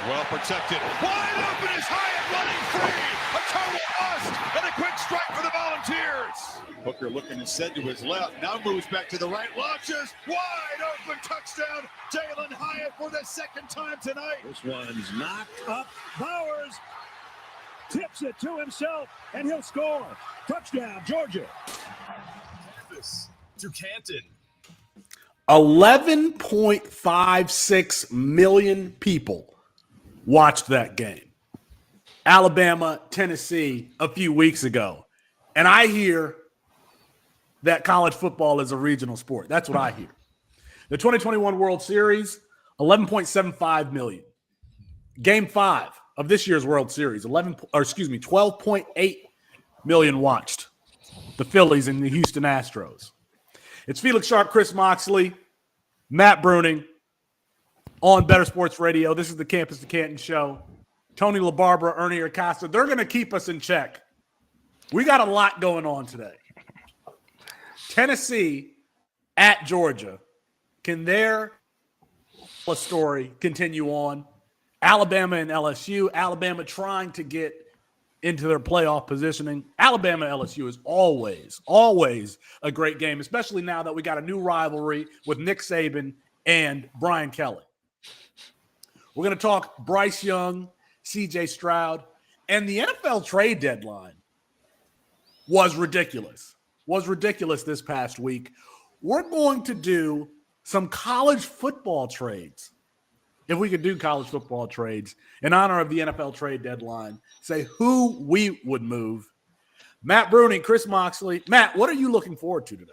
Well protected. Wide open is Hyatt running free. A total bust and a quick strike for the Volunteers. Hooker looking instead to his left. Now moves back to the right. Launches. Wide open touchdown. Jalen Hyatt for the second time tonight. This one's knocked up. Bowers tips it to himself, and he'll score. Touchdown, Georgia. Campus to Canton. 11.56 million people watched that game. Alabama, Tennessee, a few weeks ago. And I hear that college football is a regional sport. That's what I hear. The 2021 World Series, 11.75 million. Game 5 of this year's World Series, 12.8 million watched. The Phillies and the Houston Astros. It's Felix Sharp, Chris Moxley, Matt Bruning on Better Sports Radio. This is the Campus to Canton show. Tony LaBarbera, Ernie Acosta. They're going to keep us in check. We got a lot going on today. Tennessee at Georgia. Can their story continue on? Alabama and LSU. Alabama trying to get into their playoff positioning. Alabama LSU is always a great game, especially now that we got a new rivalry with Nick Saban and Brian Kelly. We're going to talk Bryce Young, CJ Stroud, and the NFL trade deadline was ridiculous this past week. We're going to do some college football trades. If we could do college football trades in honor of the NFL trade deadline, say who we would move. Matt Bruning, Chris Moxley. Matt, what are you looking forward to today?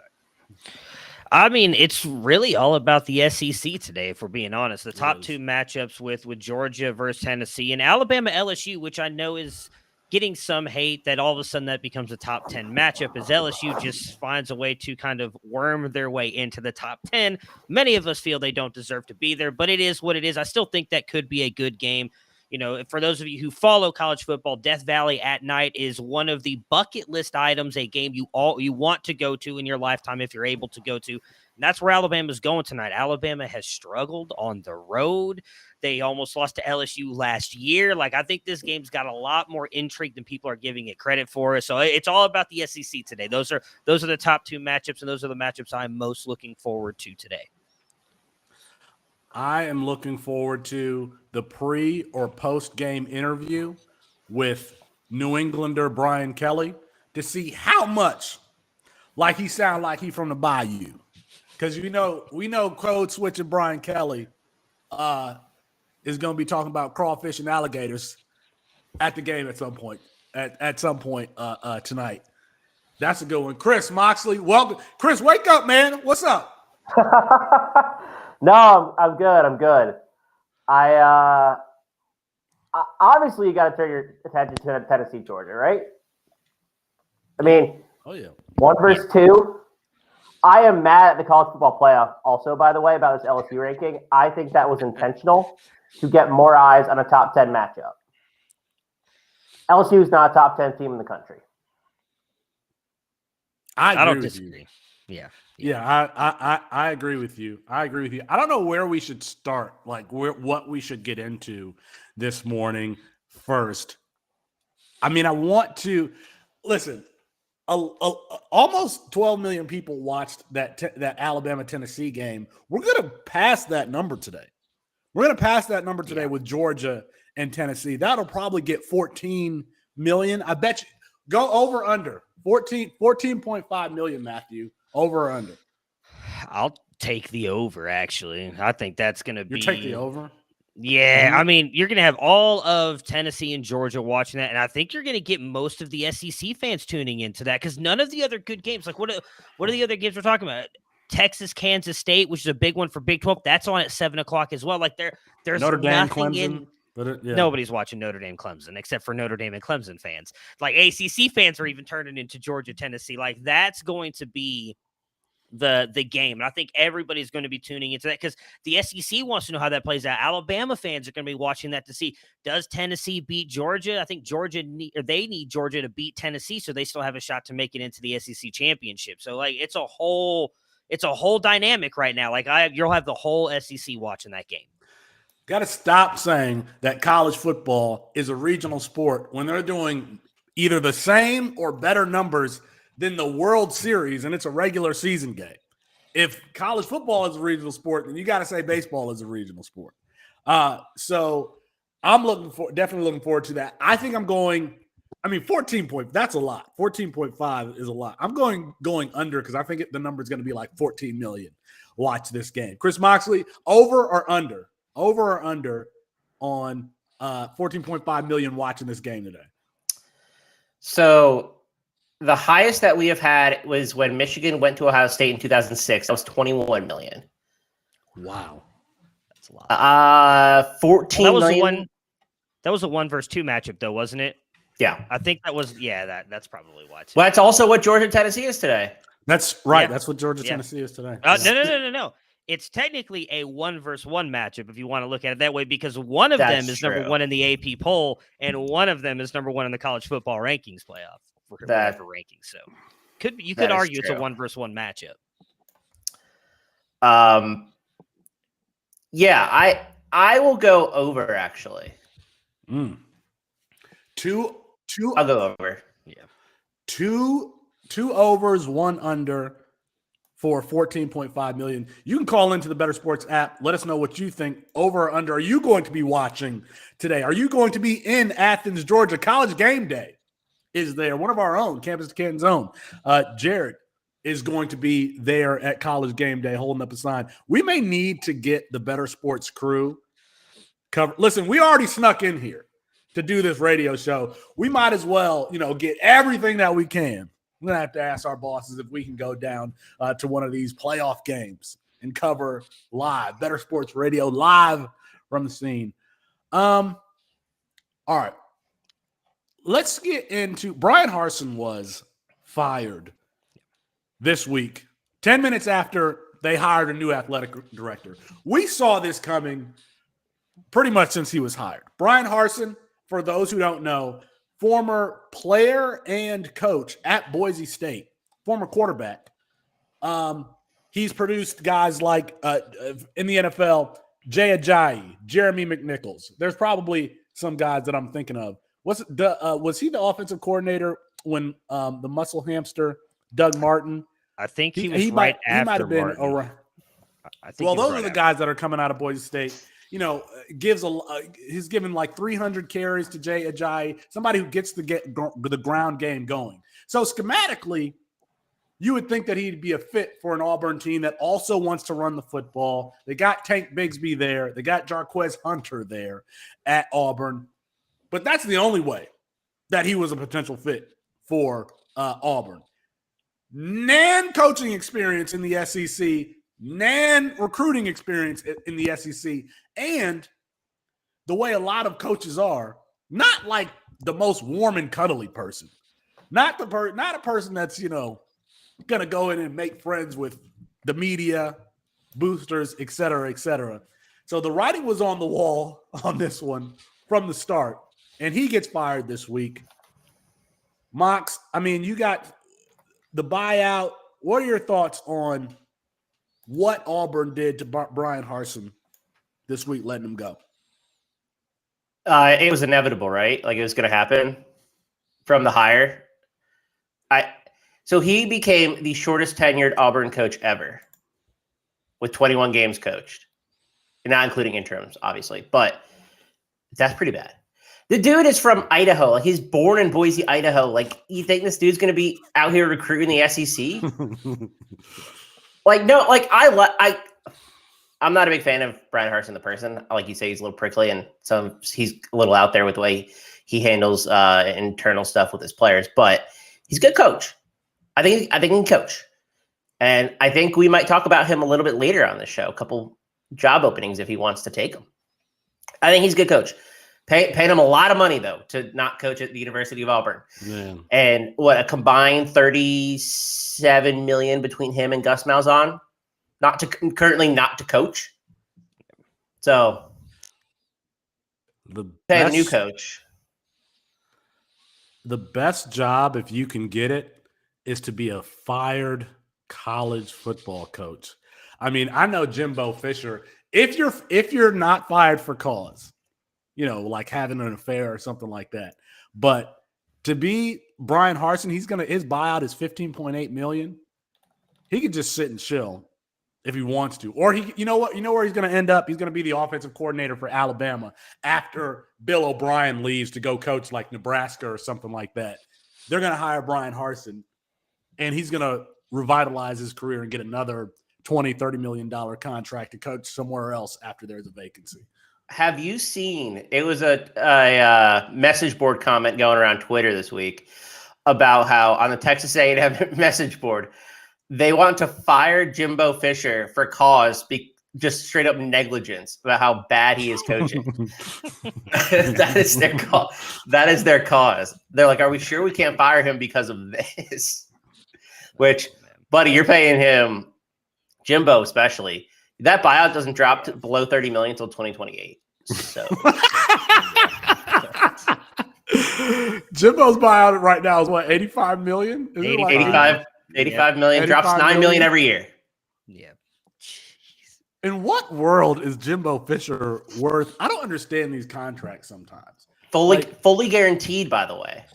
I mean, it's really all about the SEC today, if we're being honest. The top two matchups with Georgia versus Tennessee and Alabama LSU, which I know is getting some hate that all of a sudden that becomes a top 10 matchup as LSU just finds a way to kind of worm their way into the top 10. Many of us feel they don't deserve to be there, but it is what it is. I still think that could be a good game. You know, for those of you who follow college football, Death Valley at night is one of the bucket list items, a game you want to go to in your lifetime if you're able to go to. And that's where Alabama's going tonight. Alabama has struggled on the road. They almost lost to LSU last year. Like, I think this game's got a lot more intrigue than people are giving it credit for. So it's all about the SEC today. Those are the top two matchups, and those are the matchups I'm most looking forward to today. I am looking forward to the pre or post game interview with New Englander Brian Kelly to see how much like he sound like he from the Bayou. Because we know code switching Brian Kelly is going to be talking about crawfish and alligators at the game at some point tonight. That's a good one. Chris Moxley, welcome. Chris, wake up, man. What's up? No, I'm good. I obviously you got to turn your attention to Tennessee, Georgia, right? I mean, oh yeah, 1 versus 2. I am mad at the college football playoff also, by the way, about this LSU ranking. I think that was intentional to get more eyes on a top 10 matchup. LSU is not a top 10 team in the country. I don't disagree. Yeah, I agree with you. I don't know where we should start, like what we should get into this morning first. I mean, I want to listen. Almost 12 million people watched that Alabama-Tennessee game. We're going to pass that number today. With Georgia and Tennessee. That'll probably get 14 million. I bet you go over under 14.5 million, Matthew. Over or under? I'll take the over, actually. I think that's going to be. You take the over? Yeah, I mean, you're going to have all of Tennessee and Georgia watching that, and I think you're going to get most of the SEC fans tuning into that because none of the other good games, like what are the other games we're talking about? Texas, Kansas State, which is a big one for Big 12, that's on at 7 o'clock as well. Like there's Notre Dame, nothing Clemson. Nobody's watching Notre Dame, Clemson, except for Notre Dame and Clemson fans. Like ACC fans are even turning into Georgia, Tennessee. Like that's going to be the game. And I think everybody's going to be tuning into that because the SEC wants to know how that plays out. Alabama fans are going to be watching that to see, does Tennessee beat Georgia? I think they need Georgia to beat Tennessee so they still have a shot to make it into the SEC championship. So like it's a whole dynamic right now. Like you'll have the whole SEC watching that game. Got to stop saying that college football is a regional sport when they're doing either the same or better numbers than the World Series, and it's a regular season game. If college football is a regional sport, then you got to say baseball is a regional sport. So I'm definitely looking forward to that. I think I'm going. 14 points, that's a lot. 14.5 is a lot. I'm going under because I think the number is going to be like 14 million watch this game. Chris Moxley, over or under? Over or under on 14.5 million watching this game today? So the highest that we have had was when Michigan went to Ohio State in 2006. That was 21 million. Wow. That's a lot. 14 that was million. That was a 1 versus 2 matchup, though, wasn't it? Yeah. I think that was, that's probably why. Well, that's also what Georgia Tennessee is today. That's right. Yeah. That's what Georgia Tennessee is today. No. It's technically a 1 versus 1 matchup if you want to look at it that way, because one of them is number 1 in the AP poll and one of them is number 1 in the college football rankings playoff for rankings. So you could argue it's a 1 versus 1 matchup. Yeah, I will go over actually. I'll go over. Yeah. Two overs, 1 under for 14.5 million. You can call into the Bettor Sports app. Let us know what you think. Over or under. Are you going to be watching today? Are you going to be in Athens, Georgia? College Game Day is there. One of our own, Campus to Canton's own. Jared is going to be there at College Game Day holding up a sign. We may need to get the Bettor Sports crew covered. Listen, we already snuck in here to do this radio show. We might as well, get everything that we can. We're going to have to ask our bosses if we can go down to one of these playoff games and cover live. Bettor Sports Radio live from the scene. All right. Let's get into Brian Harsin was fired this week, 10 minutes after they hired a new athletic director. We saw this coming pretty much since he was hired. Brian Harsin, for those who don't know, former player and coach at Boise State, former quarterback. He's produced guys like in the NFL, Jay Ajayi, Jeremy McNichols. There's probably some guys that I'm thinking of. Was he the offensive coordinator when the muscle hamster Doug Martin? I think he after might have been Martin. around. Well, those are the guys that are coming out of Boise State. He's given like 300 carries to Jay Ajayi, somebody who gets the ground game going. So schematically, you would think that he'd be a fit for an Auburn team that also wants to run the football. They got Tank Bigsby there. They got Jarquez Hunter there at Auburn. But that's the only way that he was a potential fit for Auburn. Nan coaching experience in the SEC, Nan recruiting experience in the SEC, and the way a lot of coaches are, not like the most warm and cuddly person. Not a person that's, going to go in and make friends with the media, boosters, et cetera, et cetera. So the writing was on the wall on this one from the start, and he gets fired this week. Mox, you got the buyout. What are your thoughts on what Auburn did to Brian Harsin this week, letting him go? It was inevitable, right? Like it was going to happen from the hire. So he became the shortest tenured Auburn coach ever with 21 games coached, and not including interims, obviously, but that's pretty bad. The dude is from Idaho. Like he's born in Boise, Idaho. Like you think this dude's going to be out here recruiting the SEC? I'm not a big fan of Brian Harsin, the person. Like you say, he's a little prickly and he's a little out there with the way he handles internal stuff with his players, but he's a good coach. I think he can coach. And I think we might talk about him a little bit later on the show, a couple job openings if he wants to take them. I think he's a good coach. Paying him a lot of money, though, to not coach at the University of Auburn. Man. And a combined $37 million between him and Gus Malzahn, currently not to coach. So, pay a new coach. The best job, if you can get it, is to be a fired college football coach. I know Jimbo Fisher if you're not fired for cause, like having an affair or something like that. But to be Brian Harsin, his buyout is $15.8 million. He could just sit and chill if he wants to. Or you know where he's going to end up? He's going to be the offensive coordinator for Alabama after Bill O'Brien leaves to go coach like Nebraska or something like that. They're going to hire Brian Harsin, and he's going to revitalize his career and get another $20-30 million contract to coach somewhere else after there's a vacancy. Have you seen, it was a message board comment going around Twitter this week about how on the Texas A&M message board, they want to fire Jimbo Fisher for cause, just straight up negligence about how bad he is coaching. That is their call. That is their cause. They're like, are we sure we can't fire him because of this? Which, buddy, you're paying him, Jimbo especially. That buyout doesn't drop to below $30 million until 2028. So Jimbo's buyout right now is what, $85 million? 85 million, drops $9 million every year. Yeah. In what world is Jimbo Fisher worth? I don't understand these contracts sometimes. Fully guaranteed, by the way.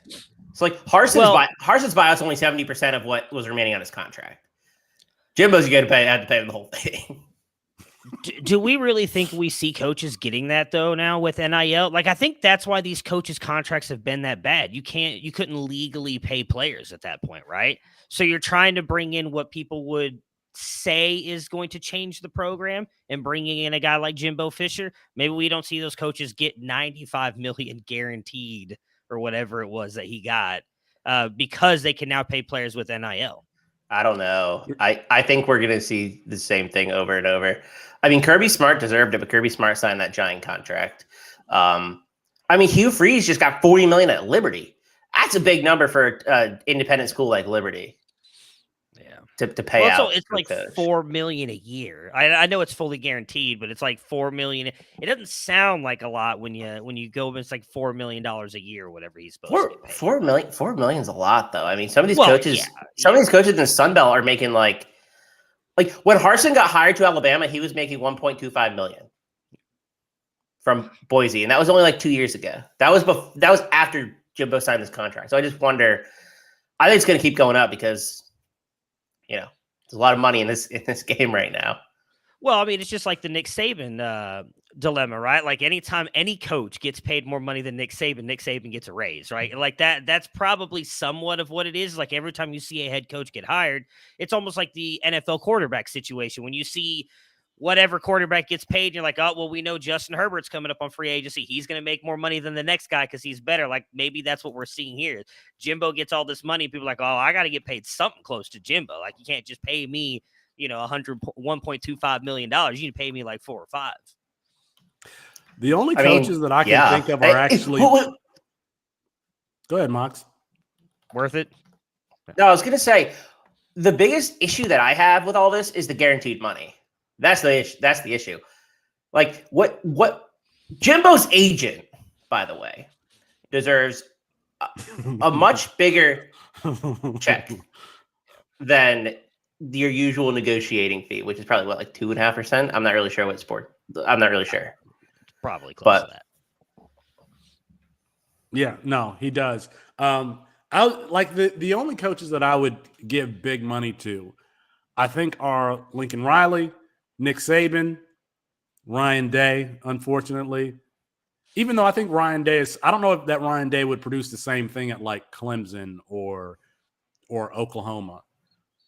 So like Harson's buyout's only 70% of what was remaining on his contract. Jimbo's going to have to pay him the whole thing. Do we really think we see coaches getting that though now with NIL? Like, I think that's why these coaches' contracts have been that bad. You couldn't legally pay players at that point, right? So you're trying to bring in what people would say is going to change the program, and bringing in a guy like Jimbo Fisher. Maybe we don't see those coaches get $95 million guaranteed or whatever it was that he got because they can now pay players with NIL. I don't know. I think we're going to see the same thing over and over. I mean, Kirby Smart deserved it, but Kirby Smart signed that giant contract. I mean, Hugh Freeze just got $40 million at Liberty. That's a big number for an independent school like Liberty. Yeah, to pay out. So it's like $4 million a year. I know it's fully guaranteed, but it's like $4 million. It doesn't sound like a lot when you go. It's like $4 million a year, or whatever he's supposed to get paid. $4 million's a lot, though. I mean, some of these coaches in the Sun Belt are making like when Harsin got hired to Alabama, he was making $1.25 million from Boise, and that was only like 2 years ago. That was after Jimbo signed this contract. So I just wonder. I think it's going to keep going up because there's a lot of money in this game right now. Well, I mean, it's just like the Nick Saban dilemma, right? Like anytime any coach gets paid more money than Nick Saban gets a raise, right? Like that's probably somewhat of what it is. Like every time you see a head coach get hired, it's almost like the NFL quarterback situation. When you see whatever quarterback gets paid, you're like, oh, well, we know Justin Herbert's coming up on free agency. He's going to make more money than the next guy because he's better. Like maybe that's what we're seeing here. Jimbo gets all this money. People are like, oh, I got to get paid something close to Jimbo. Like you can't just pay me, $1.25 million. You need to pay me like 4 or 5. The only coaches that I can think of are actually. Go ahead, Mox. Worth it? No, I was going to say the biggest issue that I have with all this is the guaranteed money. That's the issue. Like what Jimbo's agent, by the way, deserves a much bigger check than your usual negotiating fee, which is probably what, like 2.5%. I'm not really sure what sport. I'm not really sure. Probably close to that. Yeah, no, he does. I like the only coaches that I would give big money to, I think, are Lincoln Riley, Nick Saban, Ryan Day, unfortunately. Even though I think Ryan Day I don't know if that Ryan Day would produce the same thing at like Clemson or Oklahoma.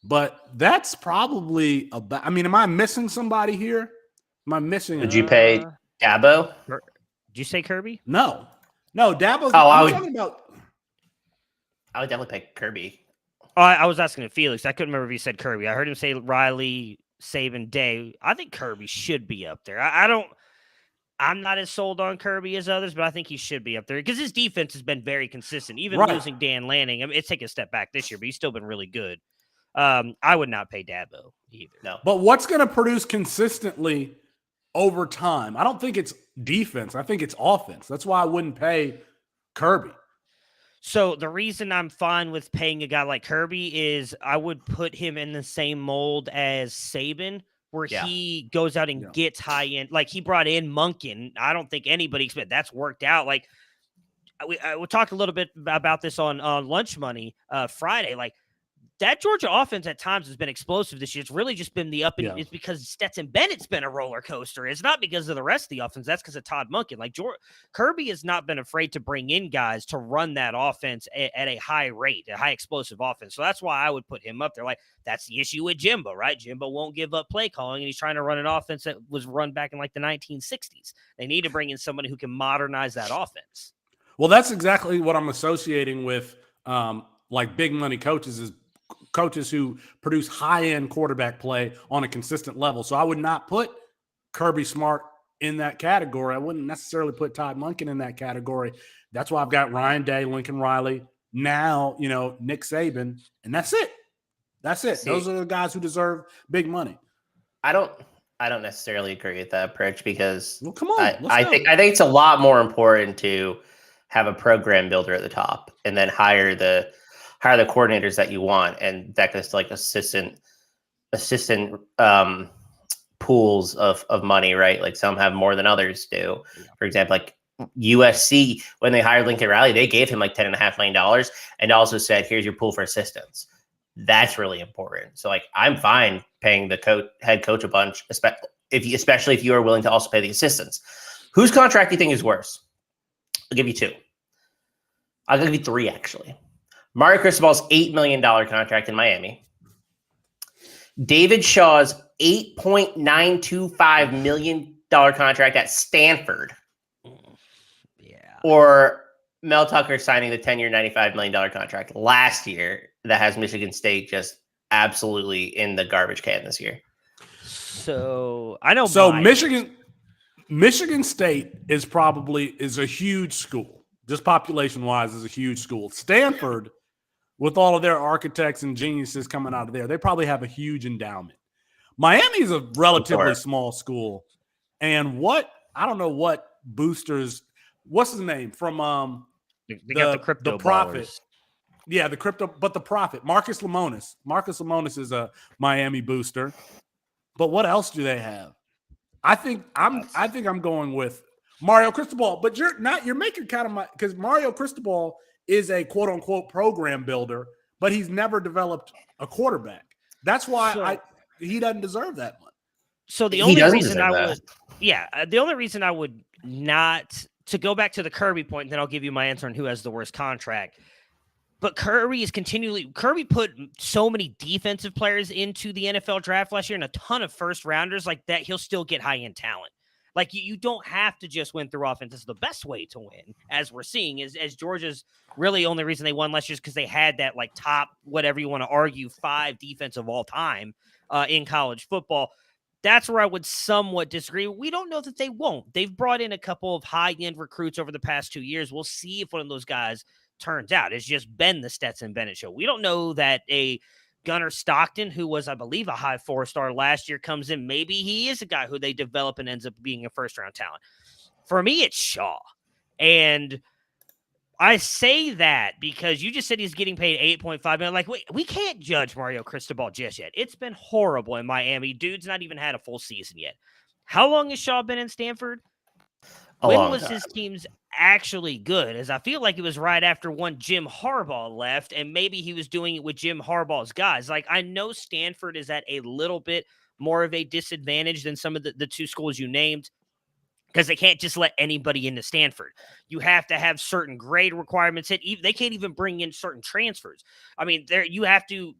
But that's probably about. I mean, am I missing somebody here? Am I missing? Did you pay Dabo? Did you say Kirby? No, Dabo's. I would definitely pay Kirby. Oh, I was asking Felix. I couldn't remember if he said Kirby. I heard him say Riley, Saban, Day. I think Kirby should be up there. I'm not as sold on Kirby as others, but I think he should be up there because his defense has been very consistent. Even losing Dan Lanning, I mean, it's taken a step back this year, but he's still been really good. I would not pay Dabo either. No. But what's going to produce consistently over time? I don't think it's defense. I think it's offense. That's why I wouldn't pay Kirby. So the reason I'm fine with paying a guy like Kirby is I would put him in the same mold as Saban, where Yeah. he goes out and gets high end. Like he brought in Monken. I don't think anybody expected that's worked out. Like we talked a little bit about this on Lunch Money Friday. Like that Georgia offense at times has been explosive this year. It's really just been the up and it's because Stetson Bennett's been a roller coaster. It's not because of the rest of the offense. That's because of Todd Monken. Like Kirby has not been afraid to bring in guys to run that offense at a high rate, a high explosive offense. So that's why I would put him up there. Like that's the issue with Jimbo, right? Jimbo won't give up play calling, and he's trying to run an offense that was run back in like the 1960s. They need to bring in somebody who can modernize that offense. Well, that's exactly what I'm associating with like big money coaches is coaches who produce high-end quarterback play on a consistent level. So I would not put Kirby Smart in that category. I wouldn't necessarily put Todd Monken in that category. That's why I've got Ryan Day, Lincoln Riley, now, Nick Saban, and that's it. That's it. Those are the guys who deserve big money. I don't necessarily agree with that approach because come on, I think it's a lot more important to have a program builder at the top and then hire the coordinators that you want, and that goes to like assistant pools of money, right? Like some have more than others do. For example, like USC, when they hired Lincoln Riley, they gave him like $10.5 million and also said, here's your pool for assistants. That's really important. So like I'm fine paying the head coach a bunch, especially if you are willing to also pay the assistants. Whose contract do you think is worse? I'll give you two. I'll give you three, actually. Mario Cristobal's $8 million contract in Miami. David Shaw's $8.925 million contract at Stanford. Yeah. Or Mel Tucker signing the 10-year, $95 million contract last year that has Michigan State just absolutely in the garbage can this year. So I know. So Michigan State is a huge school. Just population-wise is a huge school. Stanford, with all of their architects and geniuses coming out of there, they probably have a huge endowment. Miami is a relatively small school. And I don't know what boosters, what's his name from they got the crypto Prophet. ballers. Yeah, the crypto, but the Prophet, Marcus Lemonis. Marcus Lemonis is a Miami booster. But what else do they have? I think I'm going with Mario Cristobal, but you're making kind of because Mario Cristobal is a quote unquote program builder, but he's never developed a quarterback. That's why he doesn't deserve that much. So the only reason the only reason I would not, to go back to the Kirby point, and then I'll give you my answer on who has the worst contract. But Kirby put so many defensive players into the NFL draft last year and a ton of first rounders like that. He'll still get high end talent. Like you don't have to just win through offense. This is the best way to win, as we're seeing, as Georgia's really only reason they won last year is because they had that like top, whatever you want to argue, 5 defense of all time in college football. That's where I would somewhat disagree. We don't know that they won't. They've brought in a couple of high-end recruits over the past 2 years. We'll see if one of those guys turns out. It's just been the Stetson Bennett show. We don't know that a Gunnar Stockton, who was, I believe, a high 4-star last year, comes in. Maybe he is a guy who they develop and ends up being a first-round talent. For me, it's Shaw. And I say that because you just said he's getting paid $8.5 million. Like, we can't judge Mario Cristobal just yet. It's been horrible in Miami. Dude's not even had a full season yet. How long has Shaw been in Stanford? When was his team's actually good? As I feel like it was right after one Jim Harbaugh left, and maybe he was doing it with Jim Harbaugh's guys. Like, I know Stanford is at a little bit more of a disadvantage than some of the two schools you named, because they can't just let anybody into Stanford. You have to have certain grade requirements. They can't even bring in certain transfers. I mean, you have to.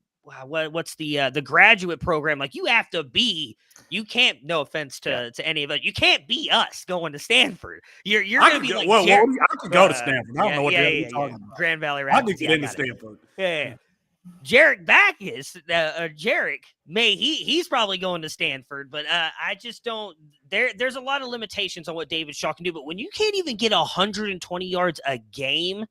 What's the graduate program? Like, you have to be. You can't. No offense to any of it. You can't be us going to Stanford. You're going to be like. I could go to Stanford. I don't know what you're talking about. Grand Valley Rapids. I could get into Stanford. Yeah. Jarek Backus, Jarek, he's probably going to Stanford, but I just don't. There's a lot of limitations on what David Shaw can do. But when you can't even get 120 yards a game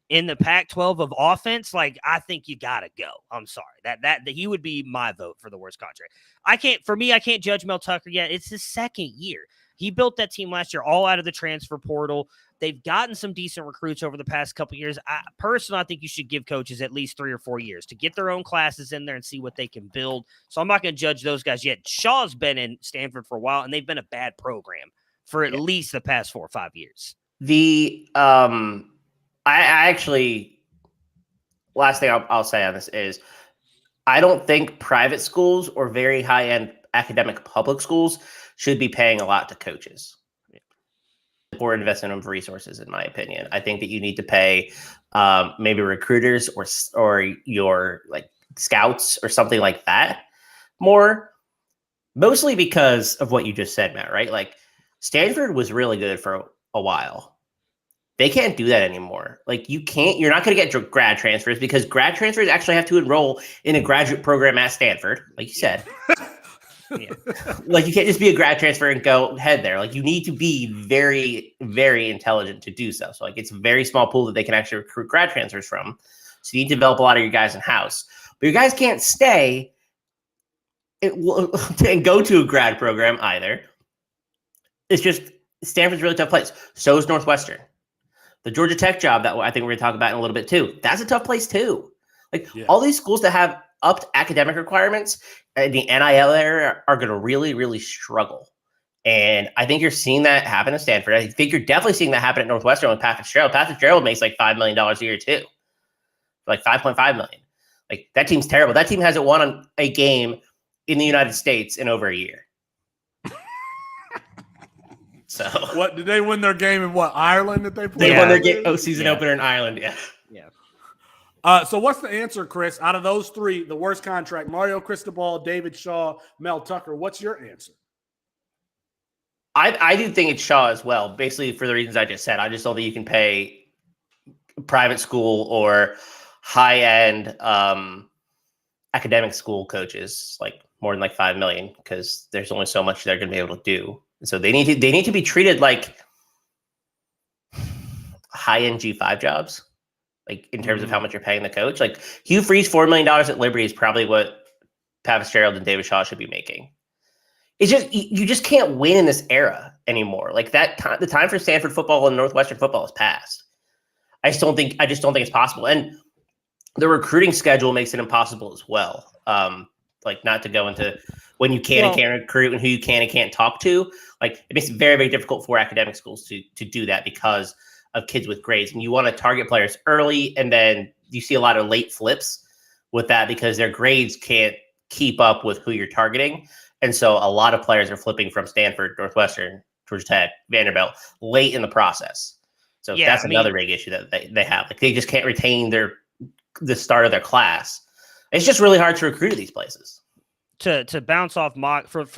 in the Pac-12 of offense, like, I think you gotta go. I'm sorry that he would be my vote for the worst contract. I can't judge Mel Tucker yet. It's his second year. He built that team last year all out of the transfer portal. They've gotten some decent recruits over the past couple years. Personally, I think you should give coaches at least 3 or 4 years to get their own classes in there and see what they can build. So I'm not going to judge those guys yet. Shaw's been in Stanford for a while, and they've been a bad program for at least the past 4 or 5 years. I actually, last thing I'll say on this is, I don't think private schools or very high-end academic public schools should be paying a lot to coaches or investment of resources, in my opinion. I think that you need to pay maybe recruiters or your like scouts or something like that more, mostly because of what you just said, Matt, right? Like Stanford was really good for a while. They can't do that anymore. Like you're not going to get grad transfers because grad transfers actually have to enroll in a graduate program at Stanford, like you said. Yeah. Like you can't just be a grad transfer and go head there. Like you need to be very, very intelligent to do so. So like it's a very small pool that they can actually recruit grad transfers from. So you need to develop a lot of your guys in house, but your guys can't stay and go to a grad program either. It's just Stanford's a really tough place. So is Northwestern. The Georgia Tech job that I think we're going to talk about in a little bit too. That's a tough place too. Like all these schools that have upped academic requirements in the NIL area are going to really, really struggle. And I think you're seeing that happen at Stanford. I think you're definitely seeing that happen at Northwestern with Pat Fitzgerald. Pat Fitzgerald makes like $5 million a year too. Like $5.5 million. Like that team's terrible. That team hasn't won a game in the United States in over a year. So what did they win their game in? What, Ireland that they played? They won their season opener in Ireland. Yeah. So what's the answer, Chris? Out of those three, the worst contract: Mario Cristobal, David Shaw, Mel Tucker. What's your answer? I do think it's Shaw as well. Basically, for the reasons I just said, I just don't think you can pay private school or high end academic school coaches like more than like $5 million because there's only so much they're going to be able to do. So they need to be treated like high-end G5 jobs, like in terms of how much you're paying the coach. Like Hugh Freeze, $4 million at Liberty is probably what Pat Fitzgerald and David Shaw should be making. It's just you just can't win in this era anymore. Like that time, the time for Stanford football and Northwestern football is past. I just don't think it's possible. And the recruiting schedule makes it impossible as well. Like not to go into when you can and can't recruit and who you can and can't talk to. Like it makes it very, very difficult for academic schools to do that because of kids with grades. And you want to target players early, and then you see a lot of late flips with that because their grades can't keep up with who you're targeting. And so a lot of players are flipping from Stanford, Northwestern, Georgia Tech, Vanderbilt late in the process. So that's another big issue that they have. Like they just can't retain the start of their class. It's just really hard to recruit at these places. To bounce off Mock for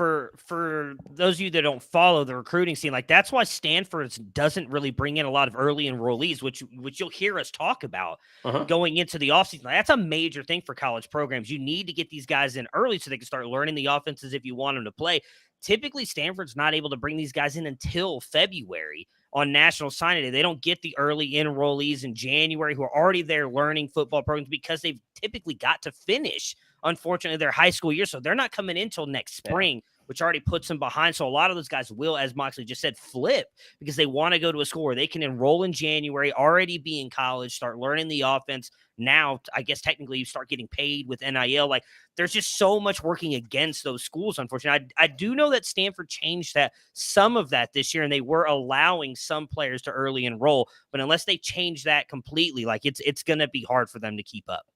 those of you that don't follow the recruiting scene, like that's why Stanford doesn't really bring in a lot of early enrollees, which you'll hear us talk about going into the offseason. Like, that's a major thing for college programs. You need to get these guys in early so they can start learning the offenses if you want them to play. Typically, Stanford's not able to bring these guys in until February on National Signing Day. They don't get the early enrollees in January who are already there learning football programs because they've typically got to finish, unfortunately, their high school year. So they're not coming in until next spring, which already puts them behind. So a lot of those guys will, as Moxley just said, flip because they want to go to a school where they can enroll in January, already be in college, start learning the offense. Now, I guess technically you start getting paid with NIL. Like there's just so much working against those schools, unfortunately. I do know that Stanford changed some of that this year, and they were allowing some players to early enroll. But unless they change that completely, like it's going to be hard for them to keep up.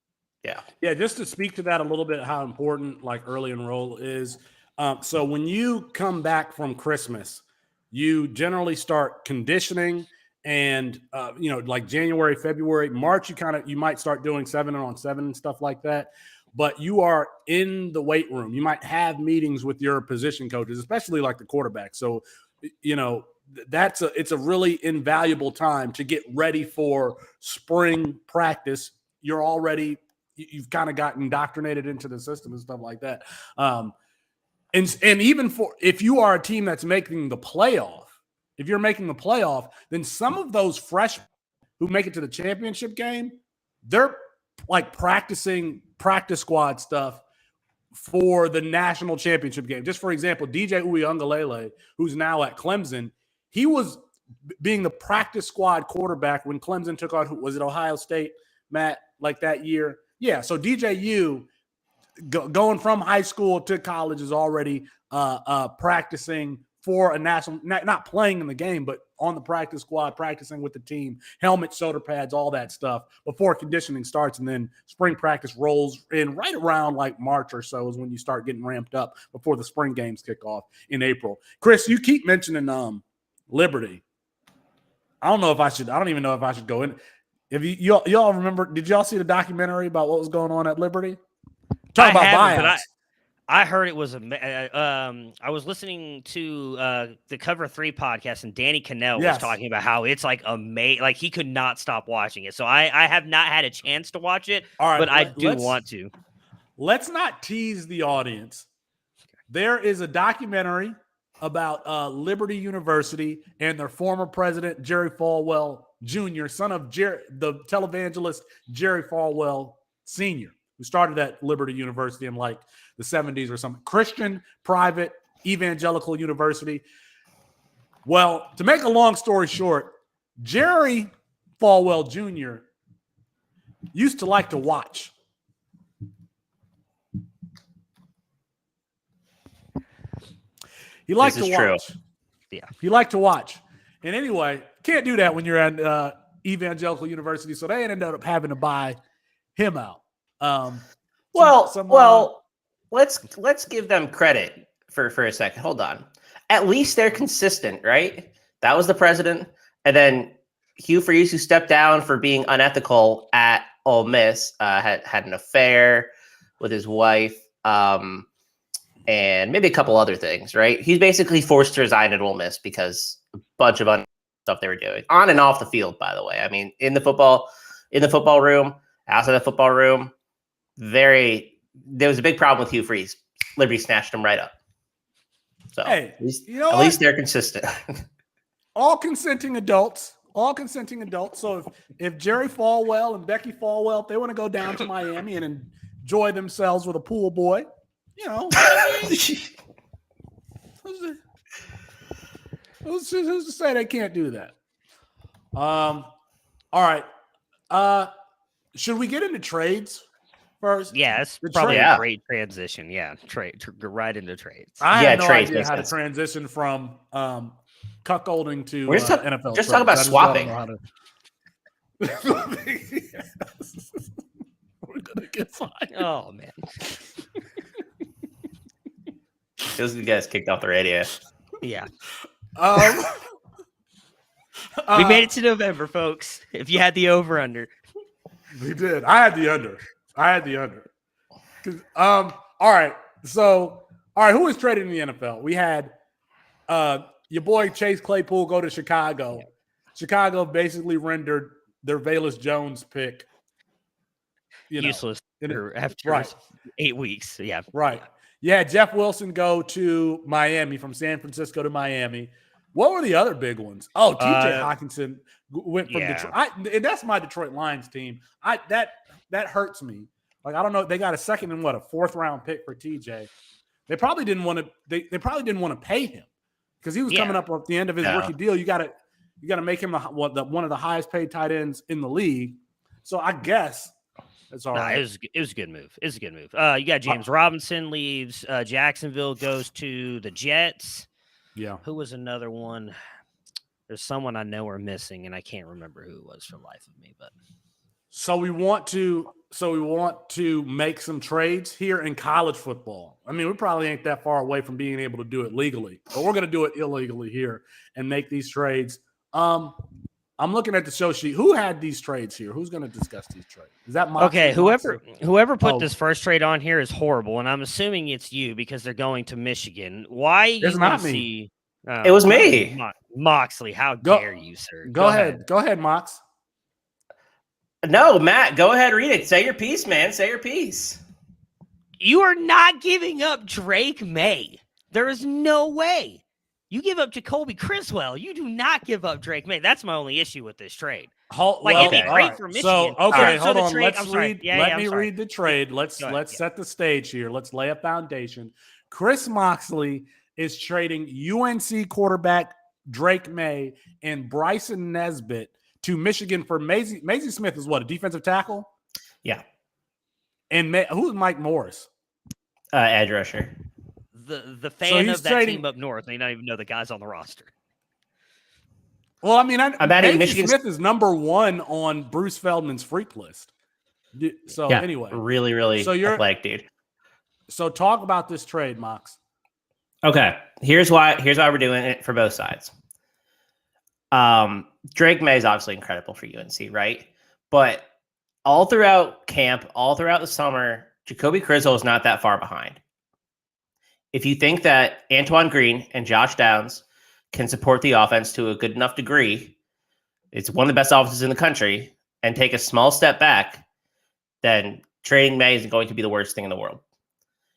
Yeah. Just to speak to that a little bit, how important like early enroll is. So when you come back from Christmas, you generally start conditioning, and like January, February, March, you might start doing 7-on-7 and stuff like that. But you are in the weight room. You might have meetings with your position coaches, especially like the quarterback. So, it's a really invaluable time to get ready for spring practice. You've kind of gotten indoctrinated into the system and stuff like that. And even if you are a team that's making the playoff, if you're making the playoff, then some of those freshmen who make it to the championship game, they're like practicing practice squad stuff for the national championship game. Just for example, DJ Uiagalelei, who's now at Clemson, he was being the practice squad quarterback when Clemson took on, was it Ohio State, Matt, like that year? Yeah, so DJU going from high school to college is already practicing for a national, not playing in the game, but on the practice squad, practicing with the team, helmet, shoulder pads, all that stuff before conditioning starts. And then spring practice rolls in right around like March or so is when you start getting ramped up before the spring games kick off in April. Chris, you keep mentioning Liberty. I don't even know if I should go in. If y'all remember, did y'all see the documentary about what was going on at Liberty? Talk about buyouts. I heard it was I was listening to the Cover 3 podcast, and Danny Cannell was talking about how it's like amazing. Like he could not stop watching it. So I have not had a chance to watch it, but I do want to. Let's not tease the audience. There is a documentary about Liberty University and their former president, Jerry Falwell Jr., son of the televangelist Jerry Falwell Sr., who started at Liberty University in like the 70s or something. Christian, private, evangelical university. Well, to make a long story short, Jerry Falwell Jr. used to like to watch. He liked to watch. True. Yeah. He liked to watch. And anyway, can't do that when you're at evangelical university. So they ended up having to buy him out. Let's give them credit for a second. Hold on. At least they're consistent, right? That was the president. And then Hugh Freeze, who stepped down for being unethical at Ole Miss, had an affair with his wife, and maybe a couple other things, right? He's basically forced to resign at Ole Miss because a bunch of stuff they were doing on and off the field, by the way. I mean, in the football room, outside the football room, there was a big problem with Hugh Freeze. Liberty snatched him right up. So hey, at least they're consistent. All consenting adults. So if Jerry Falwell and Becky Falwell, if they want to go down to Miami and enjoy themselves with a pool boy, who's to say they can't do that? All right. Should we get into trades first? Yeah, it's probably a great transition. Yeah, right into trades. I have no idea how to transition from cuckolding to NFL. Just talk about swapping. We're gonna get fined. Oh man. Those guys kicked off the radio. Yeah. We made it to November, folks. If you had the over/under, we did. I had the under. All right. So, who was traded in the NFL? We had your boy Chase Claypool go to Chicago. Yeah. Chicago basically rendered their Velus Jones pick useless after 8 weeks. Yeah. Right. Yeah, Jeff Wilson go to Miami from San Francisco to Miami. What were the other big ones? Oh, TJ Hawkinson went from Detroit. And that's my Detroit Lions team. That hurts me. Like, I don't know. They got a second and a fourth round pick for TJ. They probably didn't want to. They probably didn't want to pay him because he was coming up at the end of his rookie deal. You got to make him one of the highest paid tight ends in the league. So I guess. It's all right. It was a good move. It's a good move. You got James Robinson leaves. Jacksonville goes to the Jets. Yeah. Who was another one? There's someone I know we're missing, and I can't remember who it was for the life of me. But so we want to make some trades here in college football. I mean, we probably ain't that far away from being able to do it legally, but we're going to do it illegally here and make these trades. I'm looking at the show sheet. Who had these trades here? Who's going to discuss these trades? Is that Moxie? Okay, whoever put this first trade on here is horrible, and I'm assuming it's you because they're going to Michigan. Why? It's not me. It was me. Moxley, how dare you, sir? Go ahead. Go ahead, Mox. No, Matt, go ahead, read it. Say your piece, man. Say your piece. You are not giving up Drake May. There is no way. You give up Jacoby Criswell. You do not give up Drake May. That's my only issue with this trade. It'd be great for Michigan. So, hold on. Let's read. Let me read the trade. Let's set the stage here. Let's lay a foundation. Chris Moxley is trading UNC quarterback Drake May, and Bryson Nesbitt to Michigan for Maisie Smith is what, a defensive tackle? Yeah. And who's Mike Morris? Edge rusher. The fan of that team up north may not even know the guys on the roster. Well, I mean, Maisie Michigan Smith is number 1 on Bruce Feldman's freak list. So anyway, really, really athletic dude. So talk about this trade, Mox. Okay, here's why we're doing it for both sides. Drake May is obviously incredible for UNC, right? But all throughout camp, all throughout the summer, Jacoby Criswell is not that far behind. If you think that Antoine Green and Josh Downs can support the offense to a good enough degree, it's one of the best offenses in the country, and take a small step back, then trading May isn't going to be the worst thing in the world.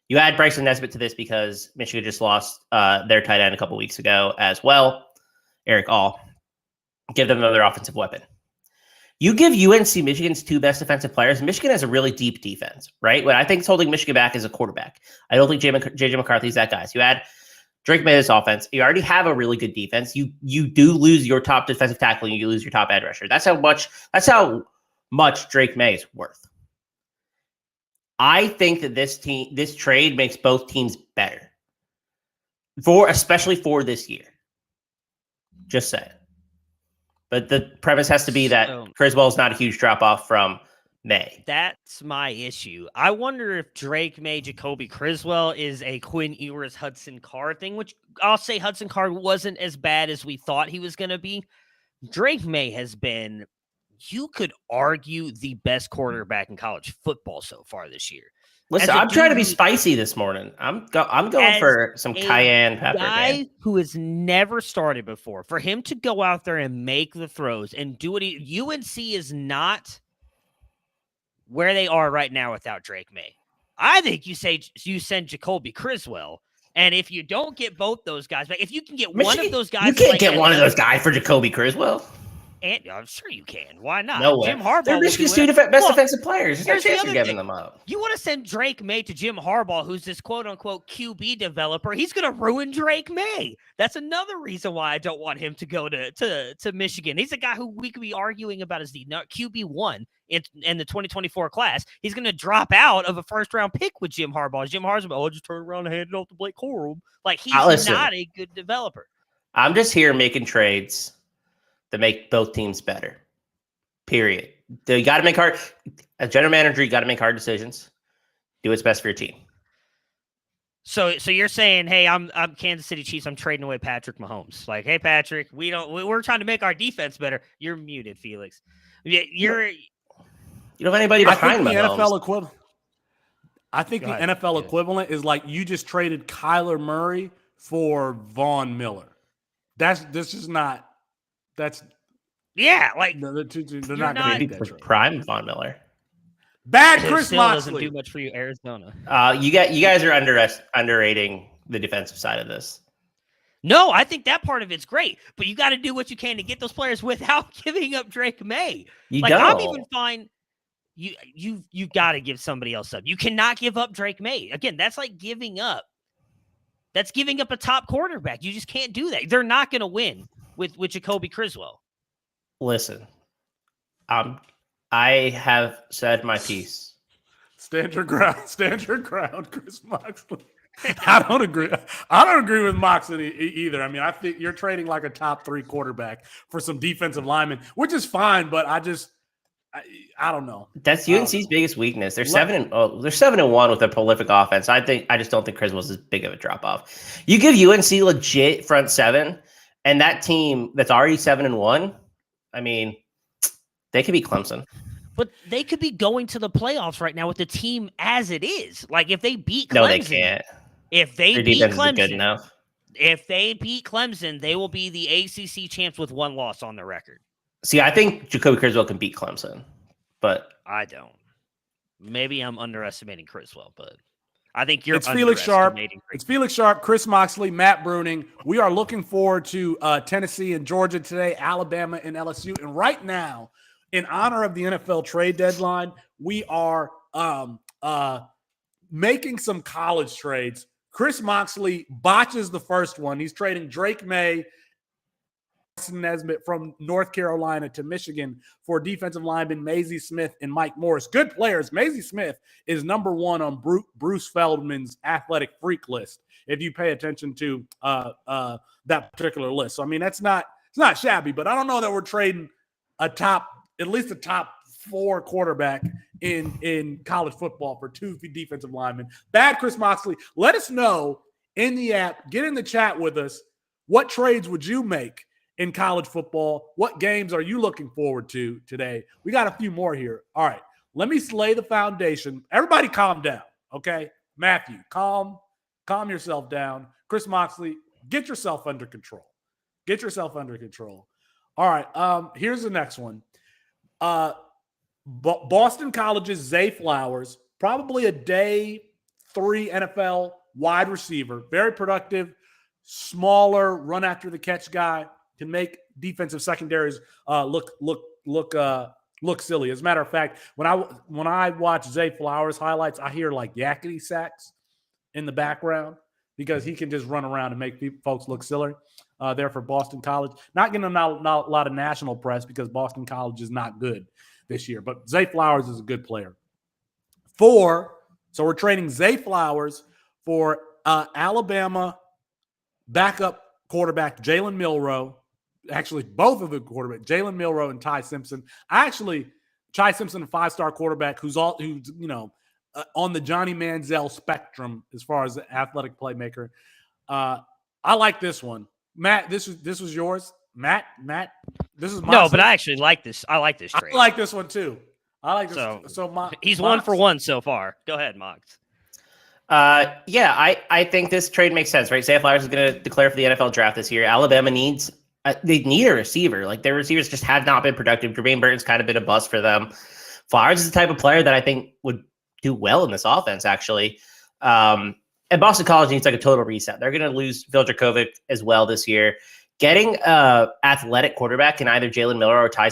You add Bryson Nesbitt to this because Michigan just lost their tight end a couple weeks ago as well, Eric All. Give them another offensive weapon. You give UNC Michigan's 2 best defensive players. Michigan has a really deep defense, right? What I think is holding Michigan back is a quarterback. I don't think JJ McCarthy's that guy. So you add Drake May to this offense. You already have a really good defense. You do lose your top defensive tackle and you lose your top edge rusher. That's how much Drake May is worth. I think that this trade makes both teams better, especially for this year. Just saying. But the premise has to be that Criswell is not a huge drop off from May. That's my issue. I wonder if Drake May, Jacoby Criswell is a Quinn Ewers, Hudson Card thing, which I'll say Hudson Card wasn't as bad as we thought he was going to be. Drake May has been, you could argue, the best quarterback in college football so far this year. Listen, I'm trying to be spicy this morning. I'm going for some cayenne pepper. Guy who has never started before, for him to go out there and make the throws and do what UNC is not where they are right now without Drake May. I think you send Jacoby Criswell, and if you don't get both those guys back, if you can get one of those guys, you can't get one of those guys for Jacoby Criswell. And I'm sure you can. Why not? No way. Jim Harbaugh. They're Michigan's 2 best defensive players. There's no chance you're giving them up. You want to send Drake May to Jim Harbaugh, who's this quote-unquote QB developer. He's going to ruin Drake May. That's another reason why I don't want him to go to Michigan. He's a guy who we could be arguing about as the QB1 in the 2024 class. He's going to drop out of a first-round pick with Jim Harbaugh. Jim Harbaugh's just turn around and hand it off to Blake Corum. Like, he's not a good developer. I'm just here making trades to make both teams better. Period. You got to make as general manager, you got to make hard decisions. Do what's best for your team. So you're saying, hey, I'm Kansas City Chiefs. I'm trading away Patrick Mahomes. Like, hey, Patrick, we're trying to make our defense better. You're muted, Felix. You don't have anybody behind Mahomes. NFL equivalent. I think the NFL equivalent is like you just traded Kyler Murray for Von Miller. That's not. Like they're not going to make that prime Von Miller. Bad Chris still Moxley doesn't do much for you, Arizona. You guys are underrating the defensive side of this. No, I think that part of it's great, but you got to do what you can to get those players without giving up Drake May. I'm even fine. You got to give somebody else up. You cannot give up Drake May. Again, that's like giving up. That's giving up a top quarterback. You just can't do that. They're not going to win with Jacoby Criswell. Listen, I have said my piece. Stand your ground, Chris Moxley. I don't agree with Moxley either. I mean, I think you're trading like a top 3 quarterback for some defensive linemen, which is fine, but I don't know. That's UNC's biggest weakness. They're 7-1 with a prolific offense. I just don't think Criswell's as big of a drop off. You give UNC legit front 7, and that team that's already 7-1. I mean, they could be Clemson. But they could be going to the playoffs right now with the team as it is. Like, if they beat Clemson. No, they can't. If they Their beat defense Clemson. isn't good enough. If they beat Clemson, they will be the ACC champs with 1 loss on their record. See, I think Jacoby Criswell can beat Clemson, but I don't. Maybe I'm underestimating Criswell, but I think you're Felix Sharp. It's Felix Sharp, Chris Moxley, Matt Bruning. We are looking forward to Tennessee and Georgia today, Alabama and LSU. And right now, in honor of the NFL trade deadline, we are making some college trades. Chris Moxley botches the first one. He's trading Drake May Nesbitt from North Carolina to Michigan for defensive lineman Maisie Smith and Mike Morris. Good players. Maisie Smith is number 1 on Bruce Feldman's athletic freak list, if you pay attention to that particular list. So, I mean, it's not shabby, but I don't know that we're trading at least a top 4 quarterback in college football for 2 defensive linemen. Bad Chris Moxley. Let us know in the app. Get in the chat with us. What trades would you make in college football? What games are you looking forward to today? We got a few more here. All right. Let me lay the foundation. Everybody calm down, okay? Matthew, calm yourself down. Chris Moxley, get yourself under control. Get yourself under control. All right. Here's the next one. Boston College's Zay Flowers, probably a day 3 NFL wide receiver, very productive, smaller, run after the catch guy, can make defensive secondaries look silly. As a matter of fact, when I watch Zay Flowers highlights, I hear like yakety sacks in the background because he can just run around and make folks look silly. There for Boston College, not getting a lot of national press because Boston College is not good this year, but Zay Flowers is a good player. 4, so we're trading Zay Flowers for Alabama backup quarterback Jalen Milroe. Actually, both of the quarterbacks, Jalen Milroe and Ty Simpson. Ty Simpson, a 5-star quarterback who's on the Johnny Manziel spectrum as far as the athletic playmaker. I like this one. Matt, this was yours. Matt, this is no, but I actually like this. I like this trade. I like this one too. I like this. He's 1 for 1 so far. Go ahead, Mox. I think this trade makes sense, right? Zay Flowers is going to declare for the NFL draft this year. Alabama needs a receiver. Like, their receivers just have not been productive. Jermaine Burton's kind of been a bust for them. Flowers is the type of player that I think would do well in this offense, actually. And Boston College needs like a total reset. They're going to lose Phil Dracovic as well this year. Getting an athletic quarterback in either Jalen Miller or Ty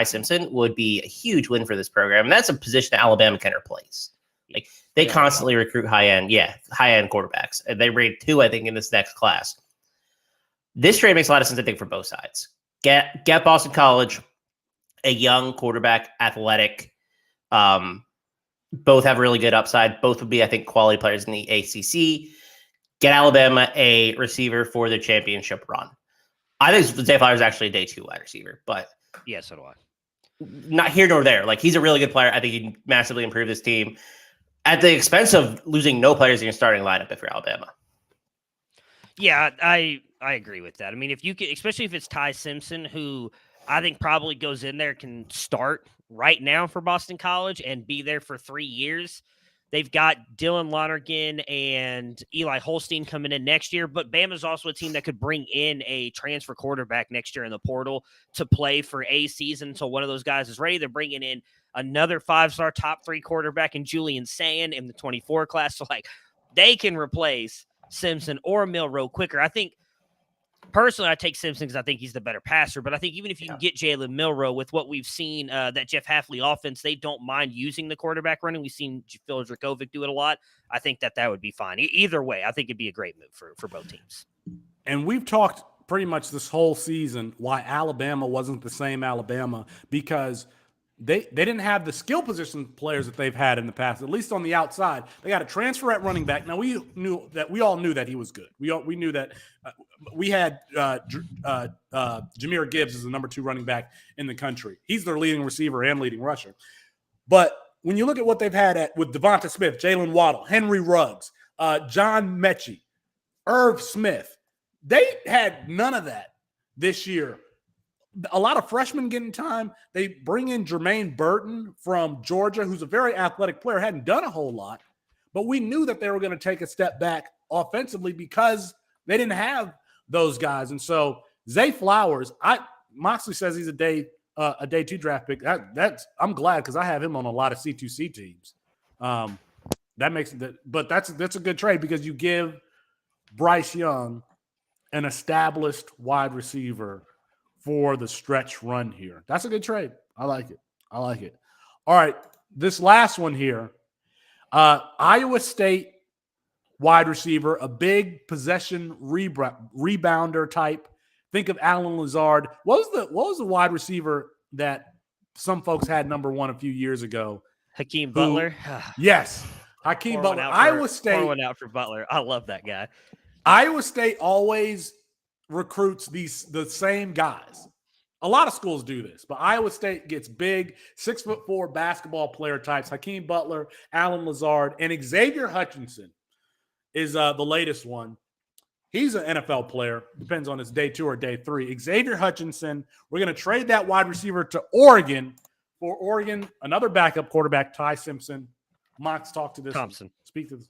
Simpson would be a huge win for this program. And that's a position that Alabama can replace. Like, they constantly recruit high-end quarterbacks. And they rate 2, I think, in this next class. This trade makes a lot of sense, I think, for both sides. Get Boston College a young quarterback, athletic. Both have really good upside. Both would be, I think, quality players in the ACC. Get Alabama a receiver for their championship run. I think Zay Flowers is actually a day 2 wide receiver, but yeah, so do I. Not here nor there. Like, he's a really good player. I think he can massively improve this team at the expense of losing no players in your starting lineup if you're Alabama. Yeah, I agree with that. I mean, if you can, especially if it's Ty Simpson, who I think probably goes in there, can start right now for Boston College and be there for 3 years. They've got Dylan Lonergan and Eli Holstein coming in next year, but Bama's also a team that could bring in a transfer quarterback next year in the portal to play for a season until one of those guys is ready. They're bringing in another 5-star top 3 quarterback in Julian Sand in the 24 class. So, like, they can replace Simpson or Milroe quicker. I think, personally, I take Simpson because I think he's the better passer, but I think even if you can get Jalen Milroe with what we've seen, that Jeff Hafley offense, they don't mind using the quarterback running. We've seen Phil Dracovic do it a lot. I think that would be fine. Either way, I think it'd be a great move for both teams. And we've talked pretty much this whole season why Alabama wasn't the same Alabama, because they didn't have the skill position players that they've had in the past, at least on the outside. They got a transfer at running back. Now, we all knew that he was good. We knew that we had Jahmyr Gibbs as the number 2 running back in the country. He's their leading receiver and leading rusher. But when you look at what they've had with Devonta Smith, Jalen Waddle, Henry Ruggs, John Mechie, Irv Smith, they had none of that this year. A lot of freshmen getting time. They bring in Jermaine Burton from Georgia, who's a very athletic player, hadn't done a whole lot, but we knew that they were going to take a step back offensively because they didn't have those guys. And so Zay Flowers, Moxley says he's a day 2 draft pick. I'm glad, because I have him on a lot of C2C teams. That makes it, but that's a good trade because you give Bryce Young an established wide receiver for the stretch run here. That's a good trade. I like it. All right, this last one here, Iowa State wide receiver, a big possession rebounder type, Think of Alan Lazard. What was the wide receiver that some folks had number one a few years ago? Hakeem Butler. Yes. Hakeem Butler. Iowa State. Pour one out for Butler. I love that guy. Iowa State always recruits the same guys. A lot of schools do this, but Iowa State gets big 6'4" basketball player types. Hakeem Butler, Alan Lazard, and Xavier Hutchinson is the latest one. He's an NFL player. Depends on his day 2 or day 3. Xavier Hutchinson. We're going to trade that wide receiver to Oregon. For Oregon, another backup quarterback, Ty Simpson. Mox, talk to this. Thompson. Speak to this.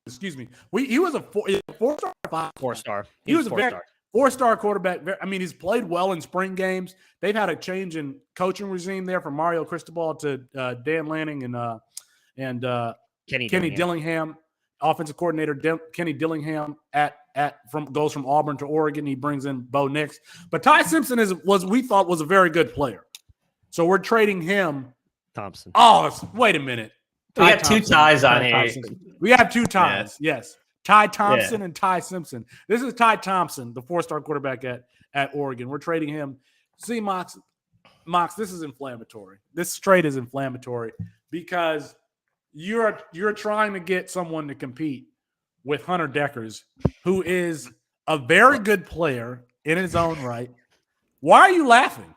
Excuse me. He was a 4-star. 4-star. He was a 4-star quarterback. I mean, he's played well in spring games. They've had a change in coaching regime there from Mario Cristobal to Dan Lanning and Kenny Dillingham. Offensive coordinator Kenny Dillingham goes from Auburn to Oregon. He brings in Bo Nix. But Ty Simpson we thought was a very good player. So we're trading him. Thompson. Oh, wait a minute. We got two ties on here. We have 2 ties. Yeah. Yes. Ty Thompson and Ty Simpson. This is Ty Thompson, the 4-star quarterback at Oregon. We're trading him. See, Mox, this is inflammatory. This trade is inflammatory because you're trying to get someone to compete with Hunter Deckers, who is a very good player in his own right. Why are you laughing?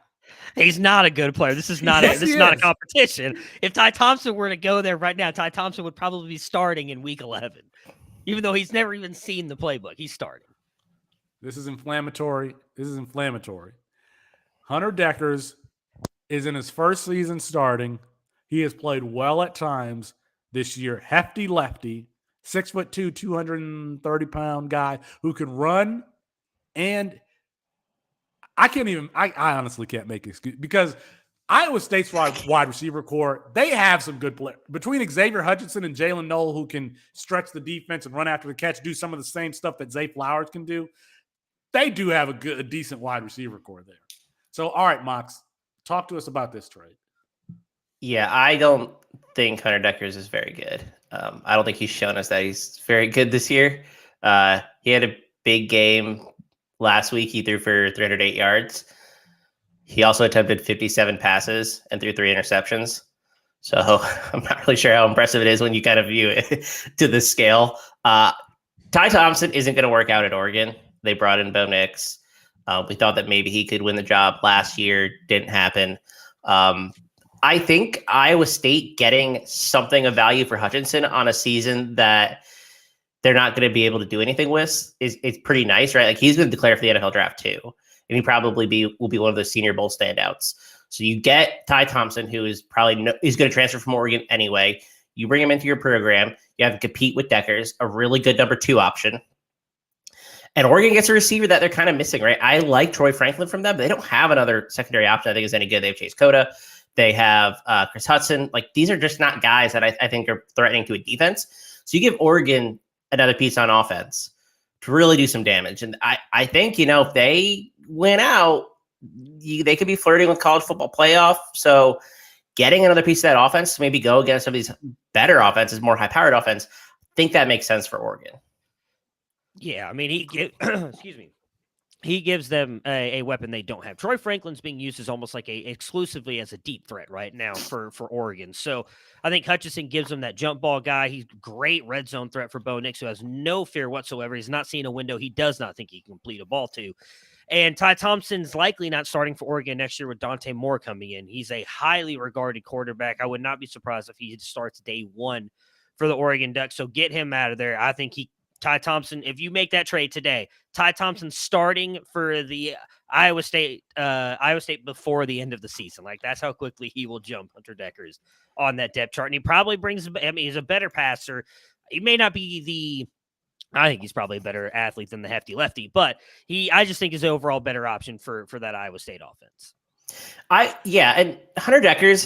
He's not a good player. This is not a competition. If Ty Thompson were to go there right now, Ty Thompson would probably be starting in week 11. Even though he's never even seen the playbook, he's starting. This is inflammatory. Hunter Deckers is in his first season starting. He has played well at times this year. Hefty lefty, 6'2", 230-pound guy who can run. And I honestly can't make excuse because Iowa State's wide receiver core, they have some good players. Between Xavier Hutchinson and Jalen Noel, who can stretch the defense and run after the catch, do some of the same stuff that Zay Flowers can do, they do have a decent wide receiver core there. So, all right, Mox, talk to us about this trade. Yeah, I don't think Hunter Deckers is very good. I don't think he's shown us that he's very good this year. He had a big game last week. He threw for 308 yards. He also attempted 57 passes and threw 3 interceptions. So I'm not really sure how impressive it is when you kind of view it to the scale. Ty Thompson isn't going to work out at Oregon. They brought in Bo Nix. We thought that maybe he could win the job last year. Didn't happen. I think Iowa State getting something of value for Hutchinson on a season that they're not going to be able to do anything with is pretty nice, right? Like he's going to declare for the NFL draft too. And he probably will be one of those Senior Bowl standouts. So you get Ty Thompson, who is is going to transfer from Oregon anyway. You bring him into your program. You have to compete with Deckers, a really good number 2 option. And Oregon gets a receiver that they're kind of missing, right? I like Troy Franklin from them, but they don't have another secondary option I think is any good. They have Chase Cota. They have Chris Hudson. Like these are just not guys that I think are threatening to a defense. So you give Oregon another piece on offense to really do some damage. And I think, if they win out, they could be flirting with college football playoff. So getting another piece of that offense to maybe go against some of these better offenses, more high-powered offense, I think that makes sense for Oregon. Yeah, I mean, excuse me. He gives them a weapon they don't have. Troy Franklin's being used as almost like exclusively as a deep threat right now for Oregon. So I think Hutchinson gives them that jump ball guy. He's great red zone threat for Bo Nix, who has no fear whatsoever. He's not seeing a window he does not think he can complete a ball to. And Ty Thompson's likely not starting for Oregon next year with Dante Moore coming in. He's a highly regarded quarterback. I would not be surprised if he starts day 1 for the Oregon Ducks. So get him out of there. I think Ty Thompson, if you make that trade today, Ty Thompson starting for the Iowa State before the end of the season. Like that's how quickly he will jump Hunter Deckers on that depth chart. And he probably he's a better passer. He may not be I think he's probably a better athlete than the hefty lefty, but I just think is the overall better option for that Iowa State offense. And Hunter Deckers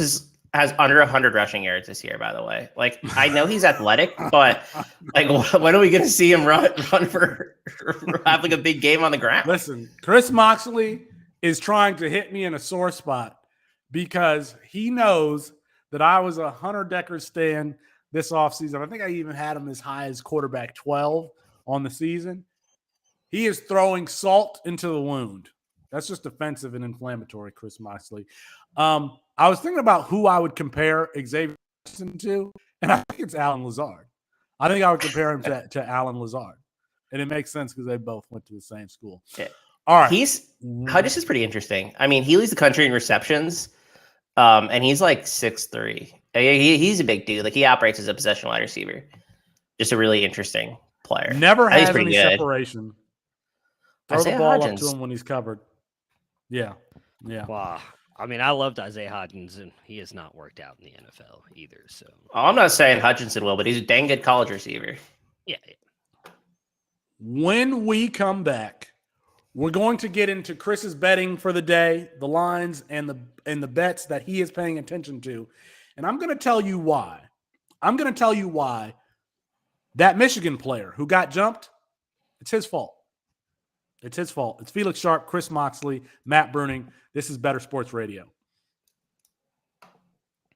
has under 100 rushing yards this year, by the way. Like, I know he's athletic, but like, when are we going to see him run for have like a big game on the ground? Listen, Chris Moxley is trying to hit me in a sore spot because he knows that I was a Hunter Deckers stan this offseason. I think I even had him as high as quarterback 12 on the season. He is throwing salt into the wound. That's just offensive and inflammatory, Chris Moxley. I was thinking about who I would compare Xavier to, and I think it's Alan Lazard. I think I would compare him to Alan Lazard. And it makes sense because they both went to the same school. Yeah. All right. Hudges is pretty interesting. I mean, he leads the country in receptions, and he's like 6'3". He's a big dude. Like, he operates as a possession wide receiver. Just a really interesting player. Never has pretty any good. separation. Throw Isaiah the ball Hodgins. up to him when he's covered. Yeah. Wow. I mean, I loved Isaiah Hodgins, and he has not worked out in the NFL either. So I'm not saying Hutchinson will, but he's a dang good college receiver. yeah. When we come back, we're going to get into Chris's betting for the day, the lines, and the bets that he is paying attention to. And I'm going to tell you why. That Michigan player who got jumped, it's his fault. It's his fault. It's Felix Sharp, Chris Moxley, Matt Bruning. This is Bettor Sports Radio.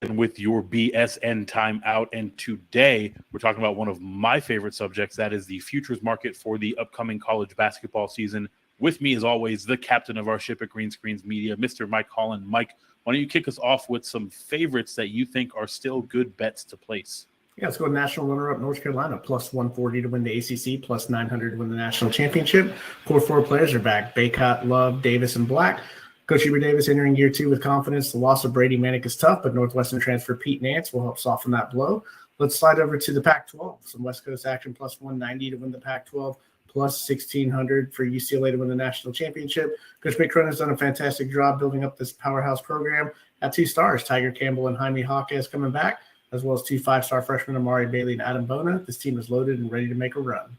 And with your BSN timeout, and today we're talking about one of my favorite subjects, that is the futures market for the upcoming college basketball season. With me, as always, the captain of our ship at Green Screens Media, Mr. Mike Holland. Mike, why don't you kick us off with some favorites that you think are still good bets to place? Yeah, let's go national runner-up North Carolina, plus 140 to win the ACC, plus 900 to win the national championship. Core four players are back: Baycott, Love, Davis, and Black. Coach Hubert Davis entering year two with confidence. The loss of Brady Manick is tough, but Northwestern transfer Pete Nance will help soften that blow. Let's slide over to the Pac-12. Some West Coast action, plus 190 to win the Pac-12, plus 1,600 for UCLA to win the national championship. Coach Mick Cronin has done a fantastic job building up this powerhouse program. At 2 stars, Tiger Campbell and Jaime Jaquez coming back, as well as 2 5-star freshmen, Amari Bailey and Adam Bona. This team is loaded and ready to make a run.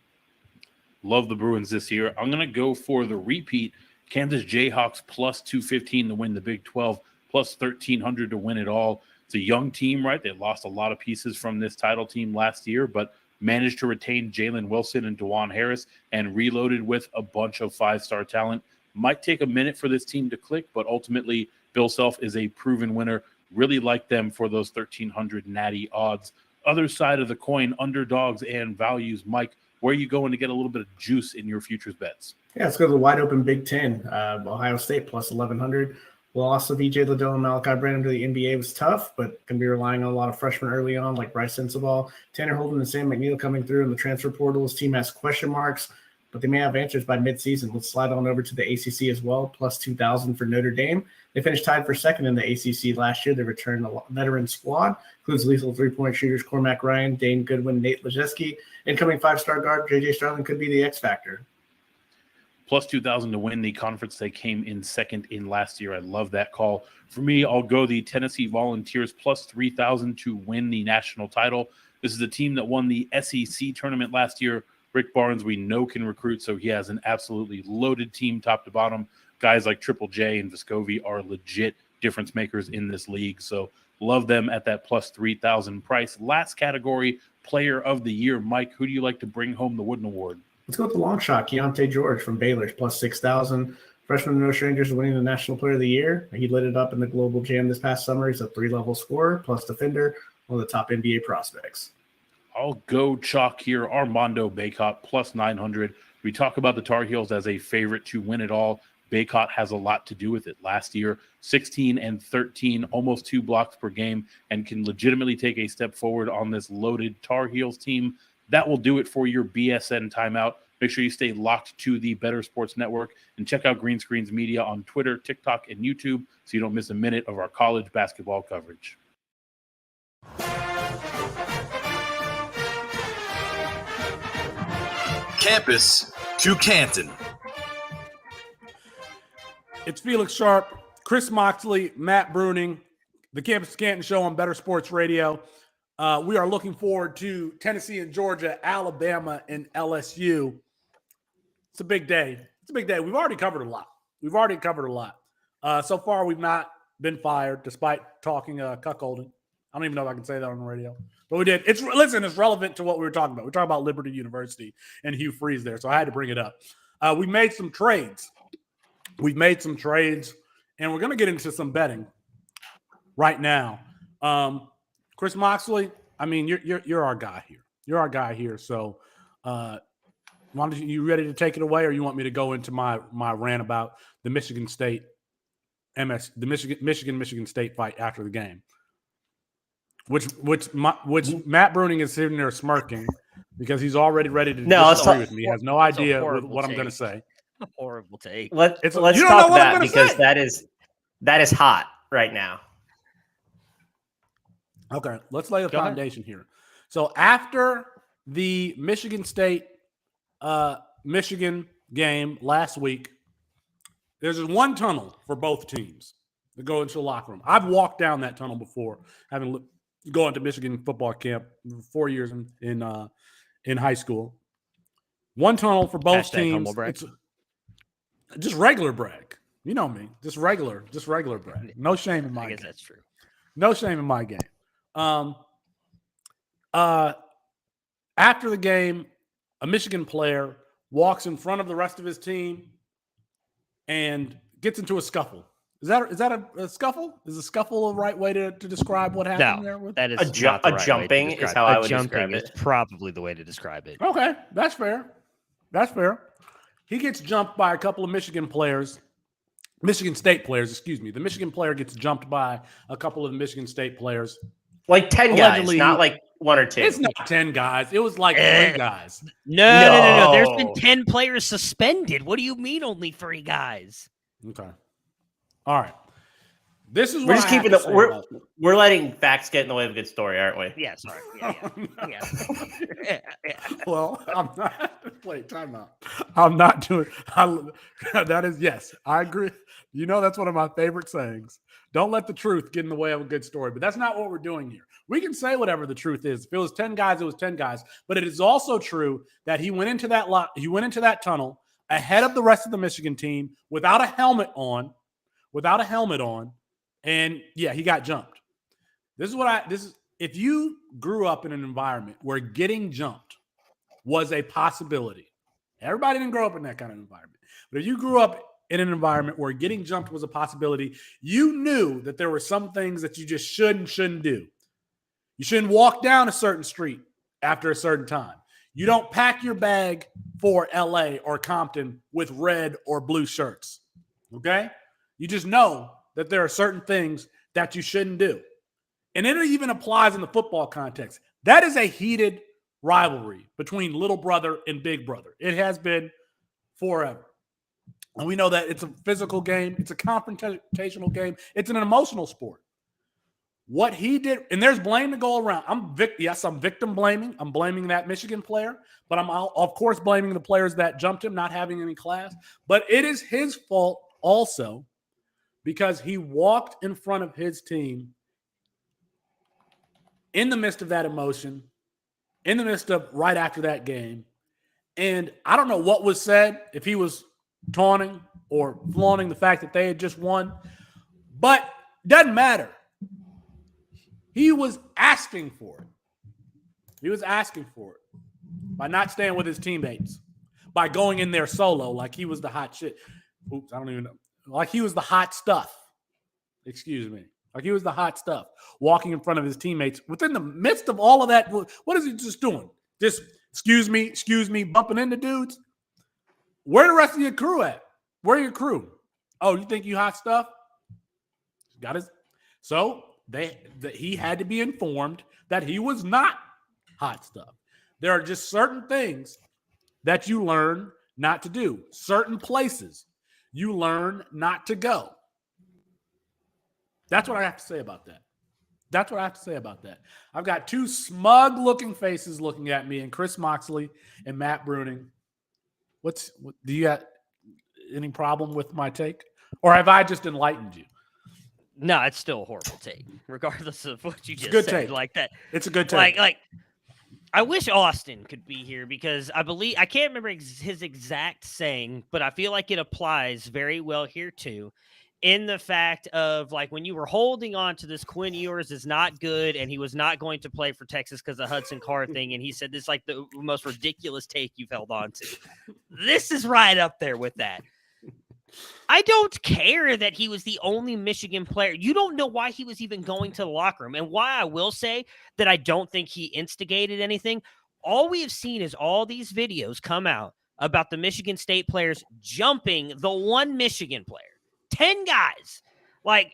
Love the Bruins this year. I'm going to go for the repeat. Kansas Jayhawks plus 215 to win the Big 12, plus 1,300 to win it all. It's a young team, right? They lost a lot of pieces from this title team last year, but managed to retain Jalen Wilson and DeJuan Harris and reloaded with a bunch of 5-star talent. Might take a minute for this team to click, but ultimately Bill Self is a proven winner. Really like them for those 1,300 natty odds. Other side of the coin, underdogs and values. Mike, where are you going to get a little bit of juice in your futures bets? Yeah, let's go to the wide open Big Ten. Ohio State plus 1,100. Loss of EJ Liddell and Malachi Branham to the NBA was tough, but can be relying on a lot of freshmen early on, like Bryce Sensabaugh, Tanner Holden, and Sam McNeil coming through in the transfer portal. His team has question marks, but they may have answers by midseason. Let's slide on over to the ACC as well, plus 2,000 for Notre Dame. They finished tied for second in the ACC last year. They returned a veteran squad, includes lethal three-point shooters Cormac Ryan, Dane Goodwin, Nate Lejeski. Incoming 5-star guard J.J. Starling could be the X factor. Plus 2,000 to win the conference they came in second in last year. I love that call. For me, I'll go the Tennessee Volunteers plus 3,000 to win the national title. This is a team that won the SEC tournament last year. Rick Barnes, we know, can recruit, so he has an absolutely loaded team top to bottom. Guys like Triple J and Vescovi are legit difference makers in this league, so love them at that plus 3,000 price. Last category, player of the year. Mike, who do you like to bring home the Wooden Award? Let's go with the long shot, Keontae George from Baylor, plus 6,000. Freshman No Strangers winning the National Player of the Year. He lit it up in the Global Jam this past summer. He's a 3-level scorer, plus defender, one of the top NBA prospects. I'll go chalk here. Armando Baycott, plus 900. We talk about the Tar Heels as a favorite to win it all. Baycott has a lot to do with it. Last year, 16 and 13, almost 2 blocks per game, and can legitimately take a step forward on this loaded Tar Heels team. That will do it for your BSN timeout. Make sure you stay locked to the Bettor Sports Network and check out Green Screens Media on Twitter, TikTok, and YouTube so you don't miss a minute of our college basketball coverage. Campus to Canton. It's Felix Sharp, Chris Moxley, Matt Bruning, the Campus to Canton Show on Bettor Sports Radio. We are looking forward to Tennessee and Georgia, Alabama and LSU. It's a big day. We've already covered a lot. So far, we've not been fired, despite talking cuckolding. I don't even know if I can say that on the radio, but we did. It's relevant to what we were talking about. We're talking about Liberty University and Hugh Freeze there, so I had to bring it up. We made some trades. And we're going to get into some betting right now. Chris Moxley, I mean, you're our guy here. So Why don't you ready to take it away, or you want me to go into my rant about the Michigan State Michigan State fight after the game? Which Matt Bruning is sitting there smirking because he's already ready to disagree with me. He has no idea what I'm going to say. Horrible take. Let's talk that because that is hot right now. Okay, let's lay the foundation here. So after the Michigan State Michigan game last week, there's just one tunnel for both teams to go into the locker room. I've walked down that tunnel before, having gone to Michigan football camp 4 years in high school. One tunnel for both teams. It's just regular brag. You know me. Just regular brag. No shame in my game. I guess that's true. No shame in my game. After the game, a Michigan player walks in front of the rest of his team and gets into a scuffle. Is that a scuffle? Is a scuffle the right way to describe what happened there? That is a jumping is how I would describe it. Is probably the way to describe it. Okay, that's fair. That's fair. He gets jumped by a couple of Michigan State players, excuse me. The Michigan player gets jumped by a couple of Michigan State players. Like 10 guys, not like one or two. It's not 10 guys. It was like 3 guys. No. There's been 10 players suspended. What do you mean only 3 guys? Okay. All right. This is we're just keeping we're letting facts get in the way of a good story, aren't we? Yeah, sorry. Yeah. Well, I'm not. Wait, time out. I'm not doing. That is yes. I agree. You know that's one of my favorite sayings. Don't let the truth get in the way of a good story. But that's not what we're doing here. We can say whatever the truth is. If it was 10 guys, it was 10 guys. But it is also true that he went into that tunnel ahead of the rest of the Michigan team without a helmet on. And yeah, he got jumped. If you grew up in an environment where getting jumped was a possibility, everybody didn't grow up in that kind of environment. But if you grew up in an environment where getting jumped was a possibility, you knew that there were some things that you just shouldn't do. You shouldn't walk down a certain street after a certain time. You don't pack your bag for LA or Compton with red or blue shirts. Okay? You just know that there are certain things that you shouldn't do. And it even applies in the football context. That is a heated rivalry between little brother and big brother. It has been forever. And we know that it's a physical game. It's a confrontational game. It's an emotional sport. What he did, and there's blame to go around. I'm victim blaming. I'm blaming that Michigan player, but I'm of course blaming the players that jumped him, not having any class. But it is his fault also, because he walked in front of his team in the midst of that emotion, in the midst of right after that game. And I don't know what was said, if he was taunting or flaunting the fact that they had just won, but it doesn't matter. He was asking for it. He was asking for it by not staying with his teammates, by going in there solo like he was the hot shit. Oops, I don't even know. Like he was the hot stuff. Excuse me. Like he was the hot stuff, walking in front of his teammates. Within the midst of all of that, what is he just doing? Just, excuse me, bumping into dudes? Where the rest of your crew at? Where are your crew? Oh, you think you hot stuff? Got his. So he had to be informed that he was not hot stuff. There are just certain things that you learn not to do. Certain places you learn not to go. That's what I have to say about that. I've got 2 smug-looking faces looking at me, and Chris Moxley and Matt Bruning. Do you have any problem with my take? Or have I just enlightened you? No, it's still a horrible take, regardless of what you just said. Take. Like that. It's a good take. Like I wish Austin could be here because I can't remember his exact saying, but I feel like it applies very well here too. In the fact of like when you were holding on to this Quinn Ewers is not good and he was not going to play for Texas because of the Hudson Card thing. And he said this is like the most ridiculous take you've held on to. This is right up there with that. I don't care that he was the only Michigan player. You don't know why he was even going to the locker room. And why I will say that I don't think he instigated anything. All we have seen is all these videos come out about the Michigan State players jumping the one Michigan player. 10 guys. Like,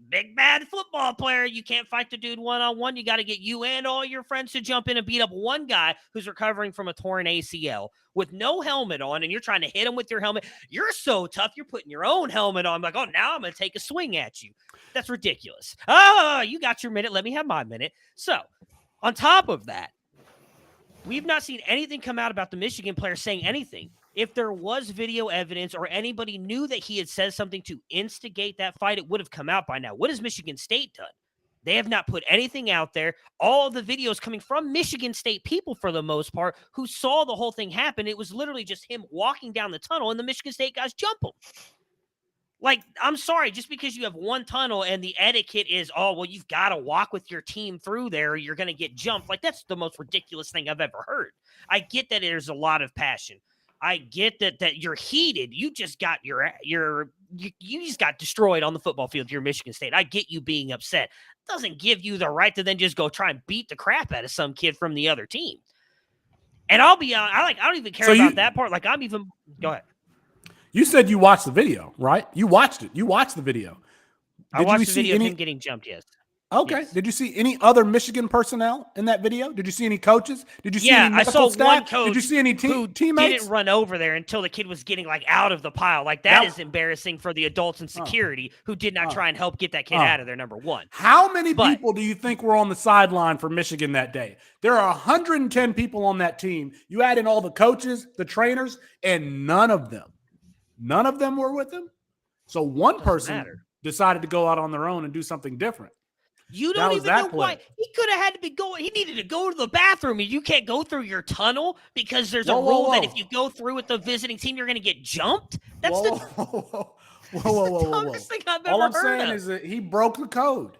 big bad football player. You can't fight the dude one-on-one. You got to get you and all your friends to jump in and beat up one guy who's recovering from a torn ACL with no helmet on, and you're trying to hit him with your helmet. You're so tough, you're putting your own helmet on. I'm like, oh, now I'm going to take a swing at you. That's ridiculous. Oh, you got your minute. Let me have my minute. So, on top of that, we've not seen anything come out about the Michigan player saying anything. If there was video evidence or anybody knew that he had said something to instigate that fight, it would have come out by now. What has Michigan State done? They have not put anything out there. All of the videos coming from Michigan State people, for the most part, who saw the whole thing happen. It was literally just him walking down the tunnel and the Michigan State guys jump him. Like, I'm sorry, just because you have one tunnel and the etiquette is, oh, well, you've got to walk with your team through there or you're going to get jumped. Like, that's the most ridiculous thing I've ever heard. I get that there's a lot of passion. I get that you're heated. You just got you just got destroyed on the football field. You're Michigan State. I get you being upset. It doesn't give you the right to then just go try and beat the crap out of some kid from the other team. And I'll be honest, I don't even care about that part. Like, go ahead. You said you watched the video, right? You watched it. You watched the video. I watched the video of him getting jumped, yes. Okay. Yes. Did you see any other Michigan personnel in that video? Did you see any coaches? Did you see any medical I saw staff? one coach. Did you see any teammates? Didn't run over there until the kid was getting like out of the pile. Like that is embarrassing for the adults and security who did not try and help get that kid out of there. Number one. How many people do you think were on the sideline for Michigan that day? There are 110 people on that team. You add in all the coaches, the trainers, and none of them were with him. So one person decided to go out on their own and do something different. You don't even know why. He could have had to be going. He needed to go to the bathroom. And you can't go through your tunnel because there's a rule that if you go through with the visiting team, you're going to get jumped. That's the dumbest thing I've ever heard. All I'm saying is that he broke the code.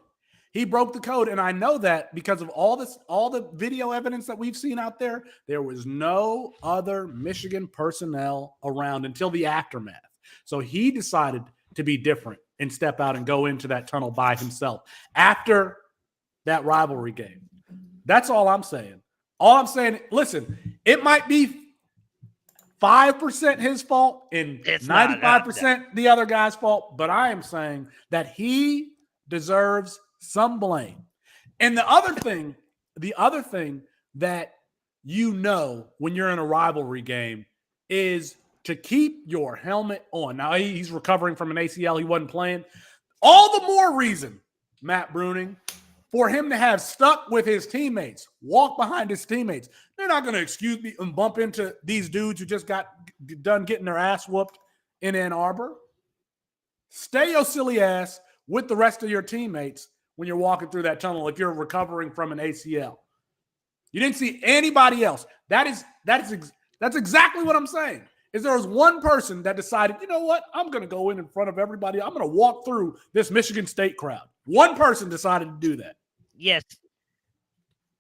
He broke the code. And I know that because of all the video evidence that we've seen out there, there was no other Michigan personnel around until the aftermath. So he decided to be different and step out and go into that tunnel by himself after that rivalry game. That's all I'm saying. All I'm saying, listen, it might be 5% his fault and 95% the other guy's fault, but I am saying that he deserves some blame. And the other thing that you know when you're in a rivalry game is to keep your helmet on. Now, he's recovering from an ACL. He wasn't playing. All the more reason, Matt Bruning, for him to have stuck with his teammates, walk behind his teammates. They're not going to excuse me and bump into these dudes who just got done getting their ass whooped in Ann Arbor. Stay your silly ass with the rest of your teammates when you're walking through that tunnel if you're recovering from an ACL. You didn't see anybody else. That's exactly what I'm saying. Is there was one person that decided, you know what, I'm going to go in front of everybody. I'm going to walk through this Michigan State crowd. One person decided to do that. Yes.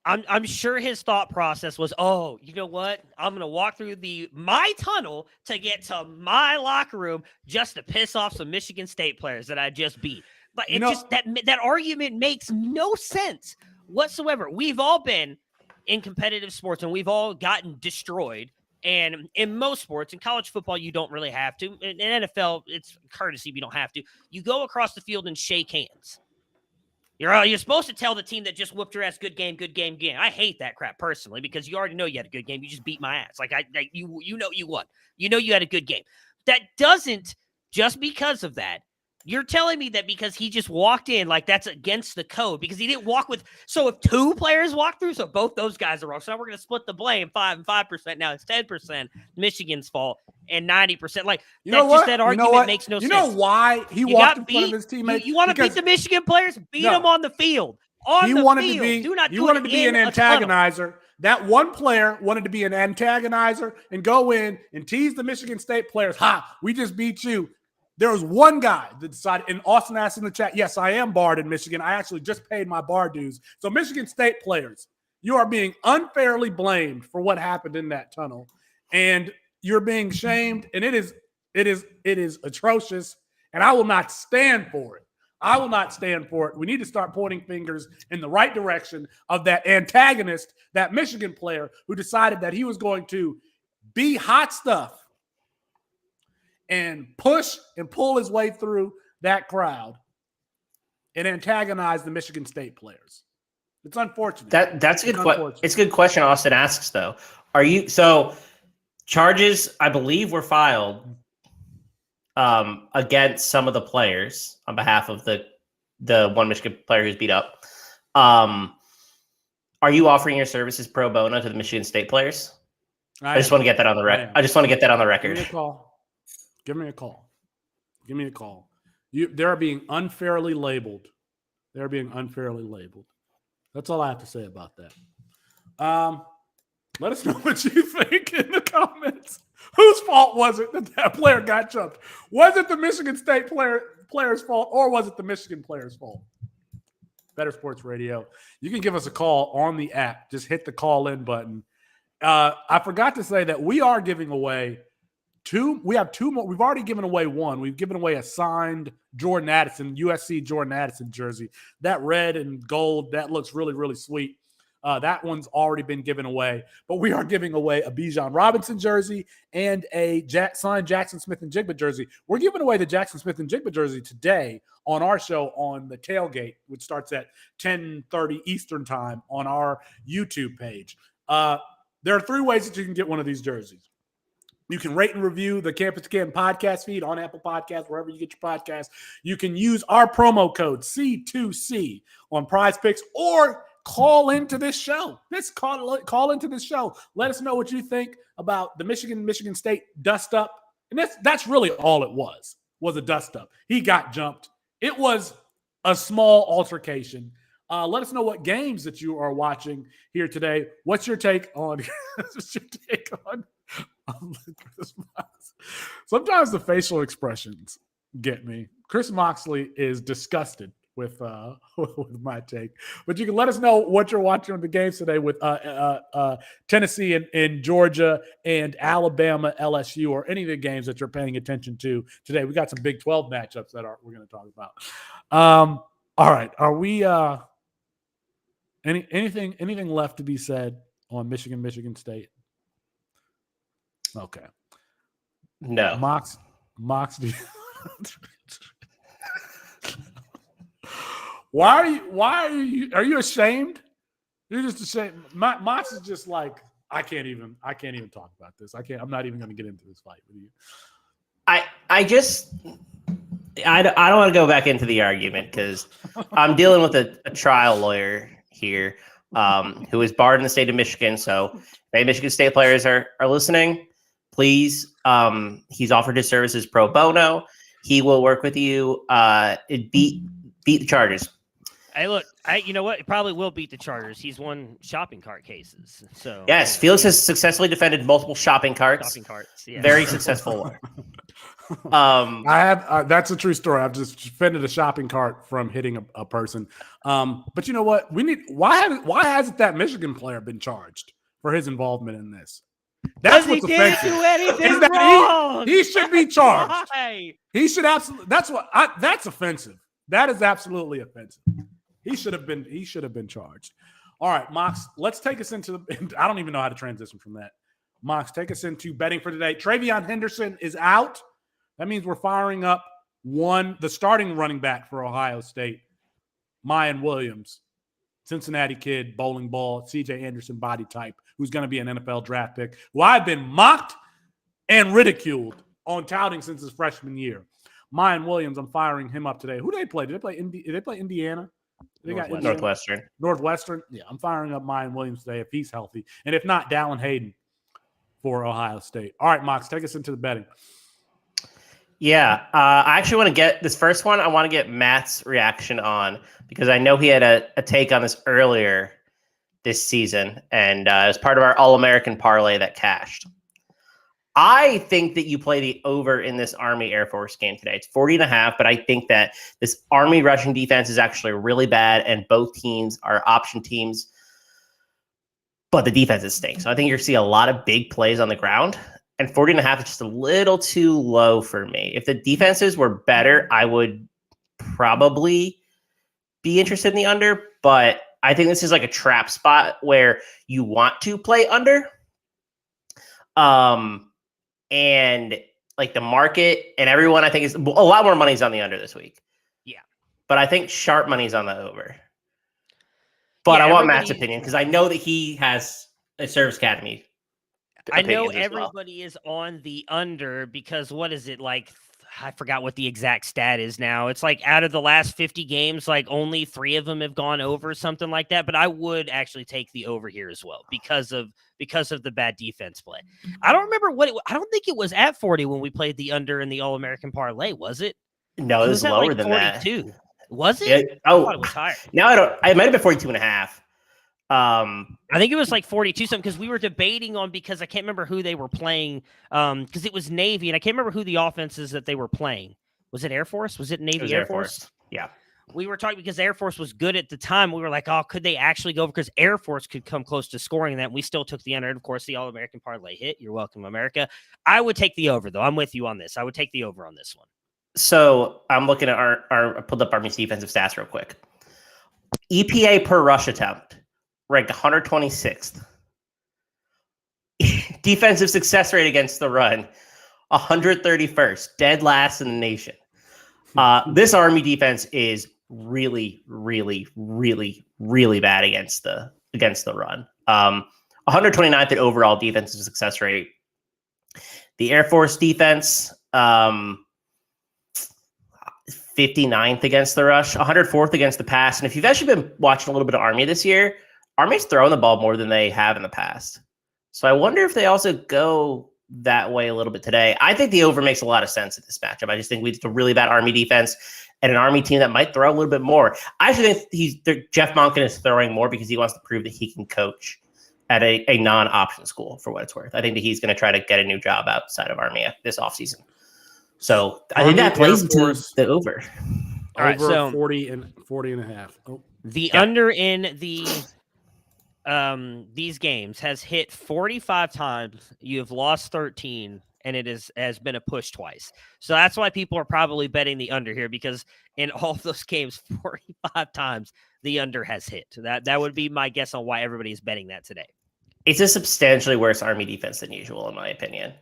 I'm sure his thought process was, oh, you know what? I'm going to walk through my tunnel to get to my locker room just to piss off some Michigan State players that I just beat. But that argument makes no sense whatsoever. We've all been in competitive sports and we've all gotten destroyed. And in most sports, in college football, you don't really have to. In NFL, it's courtesy if you don't have to. You go across the field and shake hands. You're supposed to tell the team that just whooped your ass, good game, good game, game. I hate that crap personally because you already know you had a good game. You just beat my ass. You know you won. You know you had a good game. That doesn't, just because of that, you're telling me that because he just walked in, like that's against the code because he didn't walk with. So if two players walk through, so both those guys are wrong. So now we're going to split the blame 5 and 5%. Now it's 10% Michigan's fault and 90%. Like that argument makes no sense. You know why he walked in front of his teammates? You want to beat the Michigan players? Beat them on the field. He wanted to be an antagonizer. That one player wanted to be an antagonizer and go in and tease the Michigan State players. Ha, we just beat you. There was one guy that decided, and Austin asked in the chat, yes, I am barred in Michigan. I actually just paid my bar dues. So Michigan State players, you are being unfairly blamed for what happened in that tunnel. And you're being shamed, and it is atrocious, and I will not stand for it. I will not stand for it. We need to start pointing fingers in the right direction of that antagonist, that Michigan player who decided that he was going to be hot stuff and push and pull his way through that crowd and antagonize the Michigan State players. It's unfortunate. That's a good. It's a good question. Austin asks though. Are you so? Charges, I believe, were filed against some of the players on behalf of the one Michigan player who's beat up. Are you offering your services pro bono to the Michigan State players? I just want to get that on the record. I just want to get that on the record. Give me a call. Give me a call. Give me a call. They're being unfairly labeled. They're being unfairly labeled. That's all I have to say about that. Let us know what you think in the comments. Whose fault was it that player got jumped? Was it the Michigan State player's fault, or was it the Michigan player's fault? Better Sports Radio. You can give us a call on the app. Just hit the call in button. I forgot to say that we are giving away two. We have two more. We've already given away one. We've given away a signed Jordan Addison, USC Jordan Addison jersey. That red and gold, that looks really, really sweet. That one's already been given away. But we are giving away a Bijan Robinson jersey and a signed Jackson Smith and Jigba jersey. We're giving away the Jackson Smith and Jigba jersey today on our show on the tailgate, which starts at 10:30 Eastern time on our YouTube page. There are three ways that you can get one of these jerseys. You can rate and review the Campus Camp podcast feed on Apple Podcasts, wherever you get your podcasts. You can use our promo code C2C on Prize Picks, or call into this show. Call into this show. Let us know what you think about the Michigan State dust up. And that's really all it was a dust up. He got jumped. It was a small altercation. Let us know what games that you are watching here today. What's your take on Chris Mox? Sometimes the facial expressions get me. Chris Moxley is disgusted with my take, but you can let us know what you're watching on the games today with Tennessee and Georgia and Alabama, LSU, or any of the games that you're paying attention to today. We got some Big 12 matchups that we're going to talk about. All right, are we anything left to be said on Michigan State? Okay, no. Mox. Why are you ashamed? You're just ashamed. Mox is just like, I can't even talk about this. I'm not even going to get into this fight with you. I don't want to go back into the argument because I'm dealing with a trial lawyer here who is barred in the state of Michigan. So if any Michigan State players are listening, please, he's offered his services pro bono. He will work with you. Beat the charges. Hey, look, you know what? He probably will beat the Chargers. He's won shopping cart cases. So yes, Felix has successfully defended multiple shopping carts. Shopping carts, yeah. Very successful one. I have that's a true story. I've just defended a shopping cart from hitting a person. But you know what? Why hasn't that Michigan player been charged for his involvement in this? That's what's offensive. He didn't do anything wrong. He should be charged. Why? He should absolutely. That's offensive. That is absolutely offensive. He should have been charged. All right, Mox, let's take us into I don't even know how to transition from that. Mox, take us into betting for today. Travion Henderson is out. That means we're firing up the starting running back for Ohio State, Mayan Williams, Cincinnati kid, bowling ball, CJ Anderson body type, who's going to be an NFL draft pick, who I've been mocked and ridiculed on touting since his freshman year. Mayan Williams, I'm firing him up today. Who did they play? Did they play Indiana? Northwestern. Yeah, I'm firing up Mayan Williams today if he's healthy. And if not, Dallin Hayden for Ohio State. All right, Mox, take us into the betting. Yeah, I actually want to get this first one. I want to get Matt's reaction on because I know he had a take on this earlier this season, and it was part of our All-American parlay that cashed. I think that you play the over in this Army Air Force game today. It's 40.5, but I think that this Army rushing defense is actually really bad, and both teams are option teams, but the defenses stink. So I think you're going to see a lot of big plays on the ground, and 40.5 is just a little too low for me. If the defenses were better, I would probably be interested in the under, but I think this is like a trap spot where you want to play under. And like the market and everyone, I think is a lot more money's on the under this week. Yeah. But I think sharp money's on the over. But Yeah, I want Matt's opinion because I know that he has a service academy. I know opinions as well. everybody is on the under because what is it like? I forgot what the exact stat is now. It's like out of the last 50 games, like only 3 of them have gone over, something like that. But I would actually take the over here as well because of the bad defense play. I don't remember I don't think it was at 40 when we played the under in the All-American parlay, was it? No, it was at lower like than 42. that. Was it? Yeah. I thought it was higher. Now I might have been 42.5. I think it was like 42 something because we were debating on because I can't remember who they were playing because it was Navy and I can't remember who the offenses that they were playing. Was it Air Force? Was it Navy Air Force? Yeah. We were talking because Air Force was good at the time. We were like, oh, could they actually go over? Because Air Force could come close to scoring that. We still took the under. And of course, the All-American parlay hit. You're welcome, America. I would take the over, though. I'm with you on this. I would take the over on this one. So I'm looking at I pulled up Army's defensive stats real quick. EPA per rush attempt, ranked 126th. Defensive success rate against the run, 131st, dead last in the nation. This Army defense is really, really, really, really bad against the run. 129th at overall defensive success rate. The Air Force defense, 59th against the rush, 104th against the pass. And if you've actually been watching a little bit of Army this year, Army's throwing the ball more than they have in the past. So I wonder if they also go that way a little bit today. I think the over makes a lot of sense in this matchup. I just think it's a really bad Army defense and an Army team that might throw a little bit more. I actually think Jeff Monken is throwing more because he wants to prove that he can coach at a non-option school for what it's worth. I think that he's going to try to get a new job outside of Army this offseason. So I think that plays into the over. All right, so 40 and a half. Oh. The under in the these games has hit 45 times. You have lost 13, and it has been a push twice. So that's why people are probably betting the under here because in all of those games, 45 times the under has hit. That would be my guess on why everybody is betting that today. It's a substantially worse Army defense than usual, in my opinion.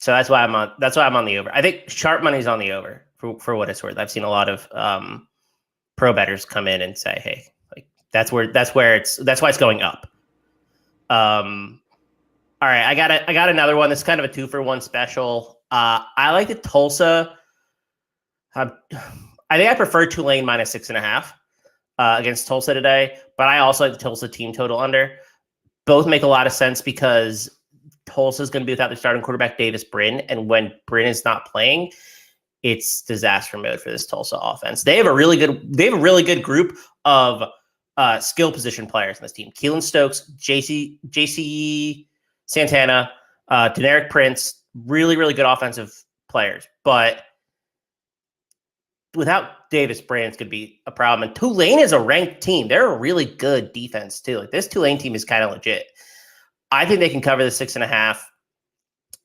So that's why I'm on the over. I think sharp money's on the over for what it's worth. I've seen a lot of pro bettors come in and say, "Hey, like that's why it's going up." All right, I got another one. That's kind of a 2-for-1 special. I like the Tulsa. I think I prefer Tulane minus 6.5 against Tulsa today, but I also like the Tulsa team total under. Both make a lot of sense because Tulsa is going to be without their starting quarterback Davis Brin, and when Brin is not playing, it's disaster mode for this Tulsa offense. They have a really good group of skill position players in this team. Keelan Stokes, JC Santana, Deneric Prince, really, really good offensive players. But without Davis Brin, it's going to be a problem. And Tulane is a ranked team. They're a really good defense too. Like this Tulane team is kind of legit. I think they can cover the 6.5.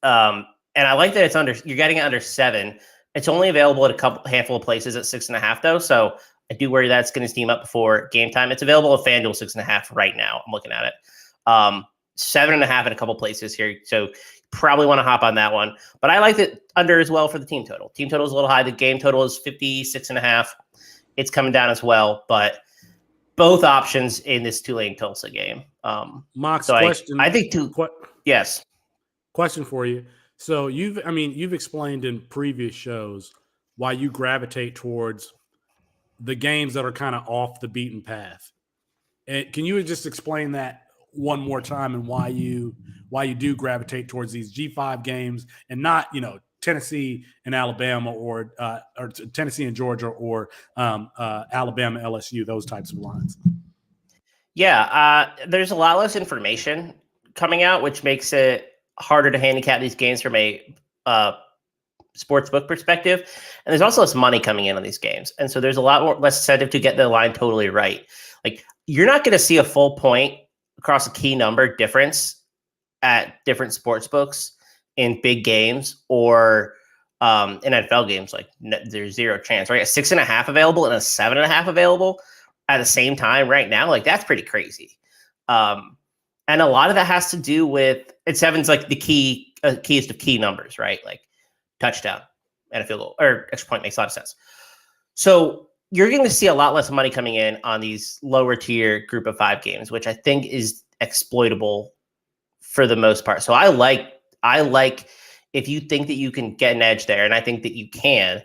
And I like that it's under. You're getting it under 7. It's only available at handful of places at 6.5 though. So I do worry that's going to steam up before game time. It's available at FanDuel 6.5 right now. I'm looking at it. 7.5 in a couple places here. So probably want to hop on that one. But I like it under as well for the team total. Team total is a little high. The game total is 56.5. It's coming down as well. But both options in this Tulane Tulsa game. Mox, so question. I think yes. Question for you. So you've explained in previous shows why you gravitate towards the games that are kind of off the beaten path. And can you just explain that one more time and why you do gravitate towards these G5 games and not, Tennessee and Alabama or Tennessee and Georgia or Alabama, LSU, those types of lines? Yeah, there's a lot less information coming out, which makes it harder to handicap these games from a sports book perspective. And there's also less money coming in on these games. And so there's a lot less incentive to get the line totally right. Like you're not going to see a full point across a key number difference at different sports books in big games or in NFL games. Like there's zero chance, right? A 6.5 available and a 7.5 available at the same time right now. Like that's pretty crazy. And a lot of that has to do with and 7's like the keyest of key numbers, right? Like touchdown and a field goal or extra point makes a lot of sense. So you're going to see a lot less money coming in on these lower tier group of 5 games, which I think is exploitable for the most part. So I like if you think that you can get an edge there, and I think that you can,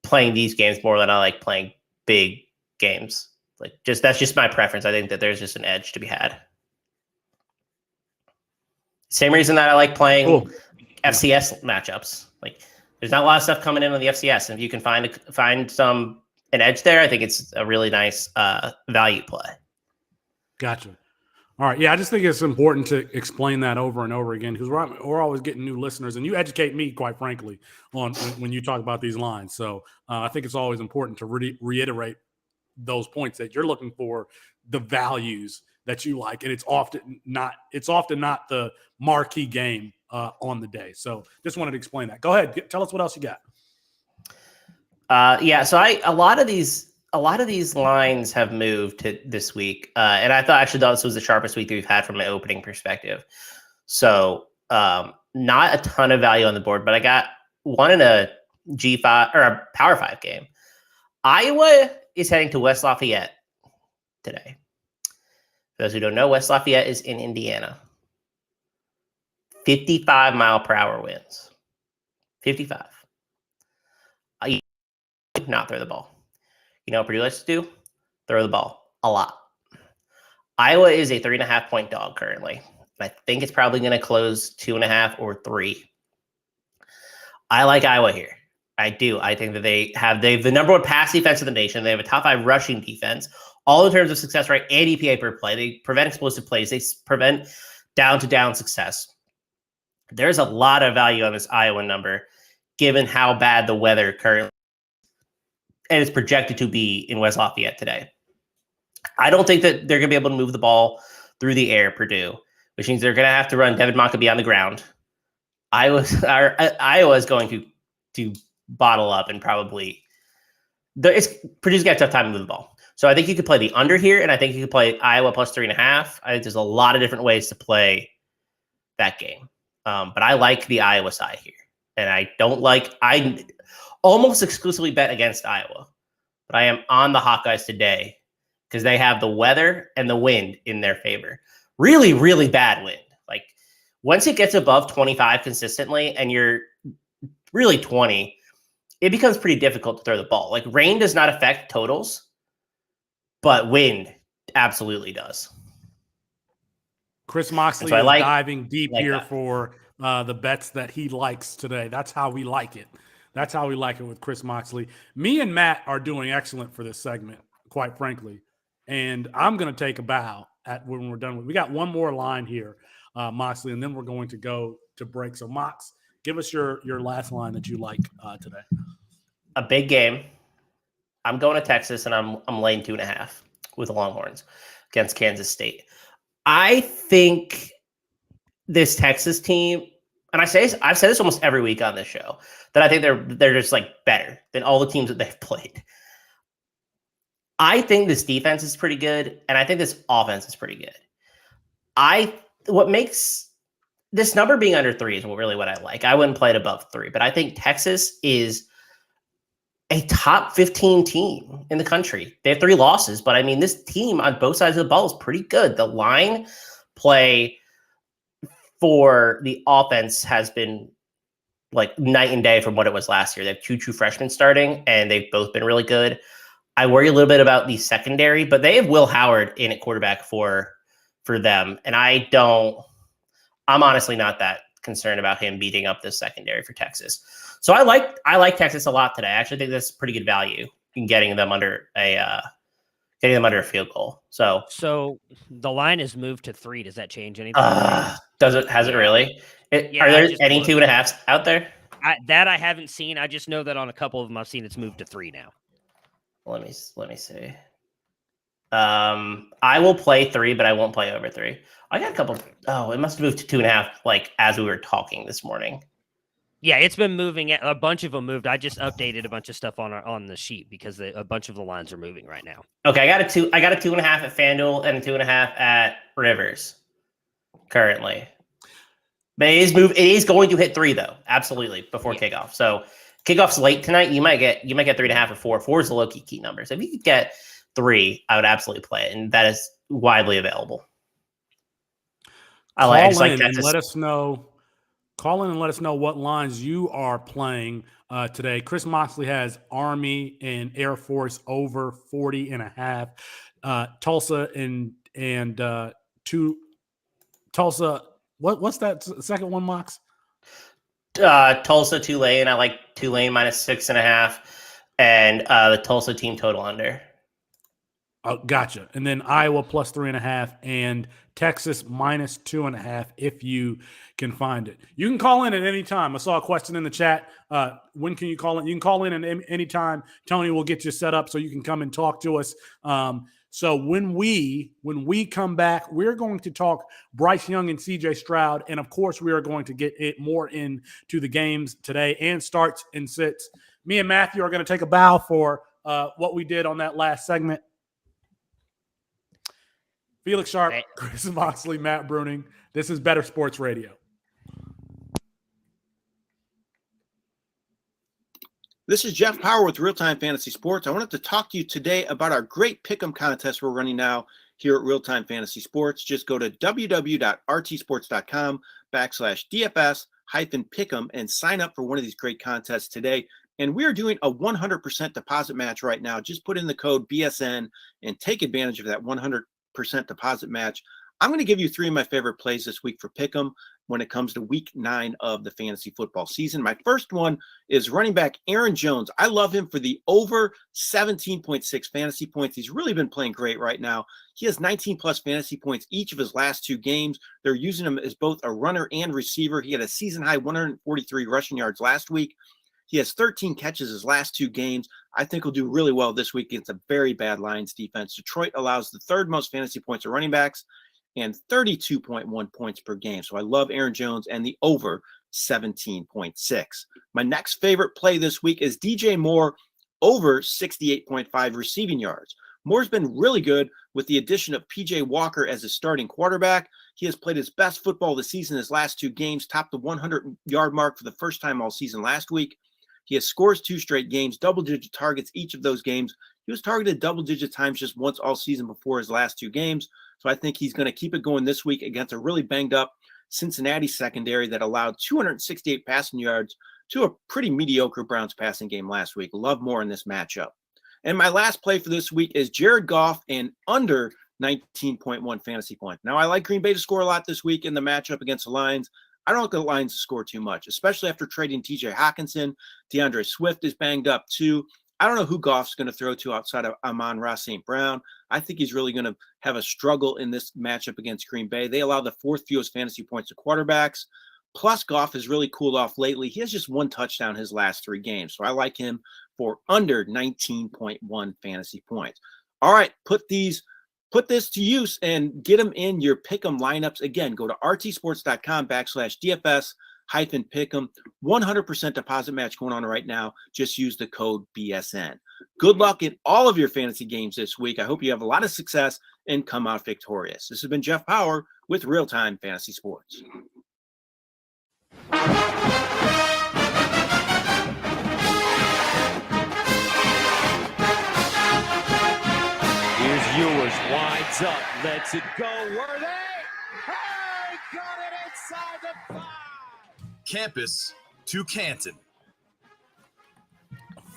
playing these games more than I like playing big games. Like that's just my preference. I think that there's just an edge to be had. Same reason that I like playing FCS matchups. Like there's not a lot of stuff coming in on the FCS, and if you can find an edge there, I think it's a really nice value play. Gotcha. All right. Yeah, I just think it's important to explain that over and over again because we're always getting new listeners, and you educate me, quite frankly, on when you talk about these lines. So I think it's always important to reiterate those points that you're looking for, the values that you like, and it's often not the marquee game on the day. So just wanted to explain that. Go ahead, tell us what else you got. So a lot of these lines have moved to this week, and I thought this was the sharpest week that we've had from an opening perspective. So not a ton of value on the board, but I got one in a G5 or a Power 5 game. Iowa is heading to West Lafayette today. For those who don't know, West Lafayette is in Indiana. 55-mile-per-hour winds. 55. Not throw the ball. You know what Purdue likes to do? Throw the ball a lot. Iowa is a 3.5-point dog currently. And I think it's probably going to close 2.5 or 3. I like Iowa here. I do. I think that they have the number 1 pass defense in the nation. They have a top 5 rushing defense, all in terms of success rate and EPA per play. They prevent explosive plays. They prevent down-to-down success. There's a lot of value on this Iowa number, given how bad the weather currently and it's projected to be in West Lafayette today. I don't think that they're going to be able to move the ball through the air, Purdue, which means they're going to have to run Devin Mockabee on the ground. Iowa is going to bottle up and probably Purdue's got a tough time to move the ball. So I think you could play the under here, and I think you could play Iowa plus 3.5. I think there's a lot of different ways to play that game. But I like the Iowa side here. And I almost exclusively bet against Iowa, but I am on the Hawkeyes today because they have the weather and the wind in their favor. Really, really bad wind. Like once it gets above 25 consistently and you're really 20, it becomes pretty difficult to throw the ball. Like rain does not affect totals, but wind absolutely does. Chris Moxley is diving deep here for the bets that he likes today. That's how we like it. That's how we like it with Chris Moxley. Me and Matt are doing excellent for this segment, quite frankly. And I'm going to take a bow when we're done with. We got one more line here, Moxley, and then we're going to go to break. So, Mox, give us your last line that you like today. A big game. I'm going to Texas, and I'm laying 2.5 with the Longhorns against Kansas State. I think this Texas team, and I've said this almost every week on this show, that I think they're just like better than all the teams that they've played. I think this defense is pretty good, and I think this offense is pretty good. What makes this number being under 3 is really what I like. I wouldn't play it above 3, but I think Texas is a top 15 team in the country. They have 3 losses, but I mean, this team on both sides of the ball is pretty good. The line play for the offense has been like night and day from what it was last year. They have 2 true freshmen starting, and they've both been really good. I worry a little bit about the secondary, but they have Will Howard in at quarterback for them. And I'm honestly not that concerned about him beating up this secondary for Texas. So I like Texas a lot today. I actually think that's pretty good value in getting them under a field goal. So the line is moved to 3. Does that change anything? Has it really? Are there any 2.5s out there? I haven't seen. I just know that on a couple of them I've seen it's moved to 3 now. Let me see. I will play 3, but I won't play over 3. I got a couple. Oh, it must have moved to 2.5, like as we were talking this morning. Yeah, it's been moving. A bunch of them moved. I just updated a bunch of stuff on the sheet because a bunch of the lines are moving right now. Okay, I got a 2.5 at FanDuel and a 2.5 at Rivers currently. But it is going to hit 3 though, absolutely before kickoff. So kickoff's late tonight. You might get 3.5 or 4. 4 is the low key number. So if you could get 3, I would absolutely play it, and that is widely available. Call in and let us know. Call in and let us know what lines you are playing today. Chris Moxley has Army and Air Force over 40.5. Tulsa and Tulsa. What's that second one, Mox? Tulsa Tulane. I like Tulane minus 6.5, and the Tulsa team total under. Oh, gotcha. And then Iowa plus 3.5 and Texas minus 2.5 if you can find it. You can call in at any time. I saw a question in the chat. When can you call in? You can call in at any time. Tony will get you set up so you can come and talk to us. So when we come back, we're going to talk Bryce Young and CJ Stroud. And of course, we are going to get it more into the games today and starts and sits. Me and Matthew are going to take a bow for what we did on that last segment. Felix Sharp, Chris Moxley, Matt Bruning. This is Bettor Sports Radio. This is Jeff Power with Real Time Fantasy Sports. I wanted to talk to you today about our great pick'em contest we're running now here at Real Time Fantasy Sports. Just go to www.rtsports.com/DFS-pick'em and sign up for one of these great contests today. And we are doing a 100% deposit match right now. Just put in the code BSN and take advantage of that 100% deposit match. I'm going to give you 3 of my favorite plays this week for Pick'em when it comes to week 9 of the fantasy football season. My first one is running back Aaron Jones. I love him for the over 17.6 fantasy points. He's really been playing great right now. He has 19 plus fantasy points each of his last 2 games. They're using him as both a runner and receiver. He had a season high 143 rushing yards last week. He has 13 catches his last 2 games. I think he'll do really well this week against a very bad Lions defense. Detroit allows the 3rd most fantasy points to running backs and 32.1 points per game. So I love Aaron Jones and the over 17.6. My next favorite play this week is DJ Moore over 68.5 receiving yards. Moore's been really good with the addition of PJ Walker as his starting quarterback. He has played his best football of the season his last 2 games, topped the 100-yard mark for the first time all season last week. He has scores 2 straight games, double-digit targets each of those games. He was targeted double-digit times just once all season before his last 2 games. So I think he's going to keep it going this week against a really banged-up Cincinnati secondary that allowed 268 passing yards to a pretty mediocre Browns passing game last week. Love more in this matchup. And my last play for this week is Jared Goff and under 19.1 fantasy points. Now, I like Green Bay to score a lot this week in the matchup against the Lions. I don't like the Lions to score too much, especially after trading TJ Hawkinson. DeAndre Swift is banged up too. I don't know who Goff's going to throw to outside of Amon-Ra St. Brown. I think he's really going to have a struggle in this matchup against Green Bay. They allow the 4th fewest fantasy points to quarterbacks. Plus, Goff has really cooled off lately. He has just 1 touchdown his last 3 games. So I like him for under 19.1 fantasy points. All right, put this to use and get them in your pick'em lineups. Again, go to rtsports.com/DFS-pick'em. 100% deposit match going on right now. Just use the code BSN. Good luck in all of your fantasy games this week. I hope you have a lot of success and come out victorious. This has been Jeff Power with Real Time Fantasy Sports. Ewers winds up, lets it go. Worthy. Hey, got it inside the 5. Campus to Canton.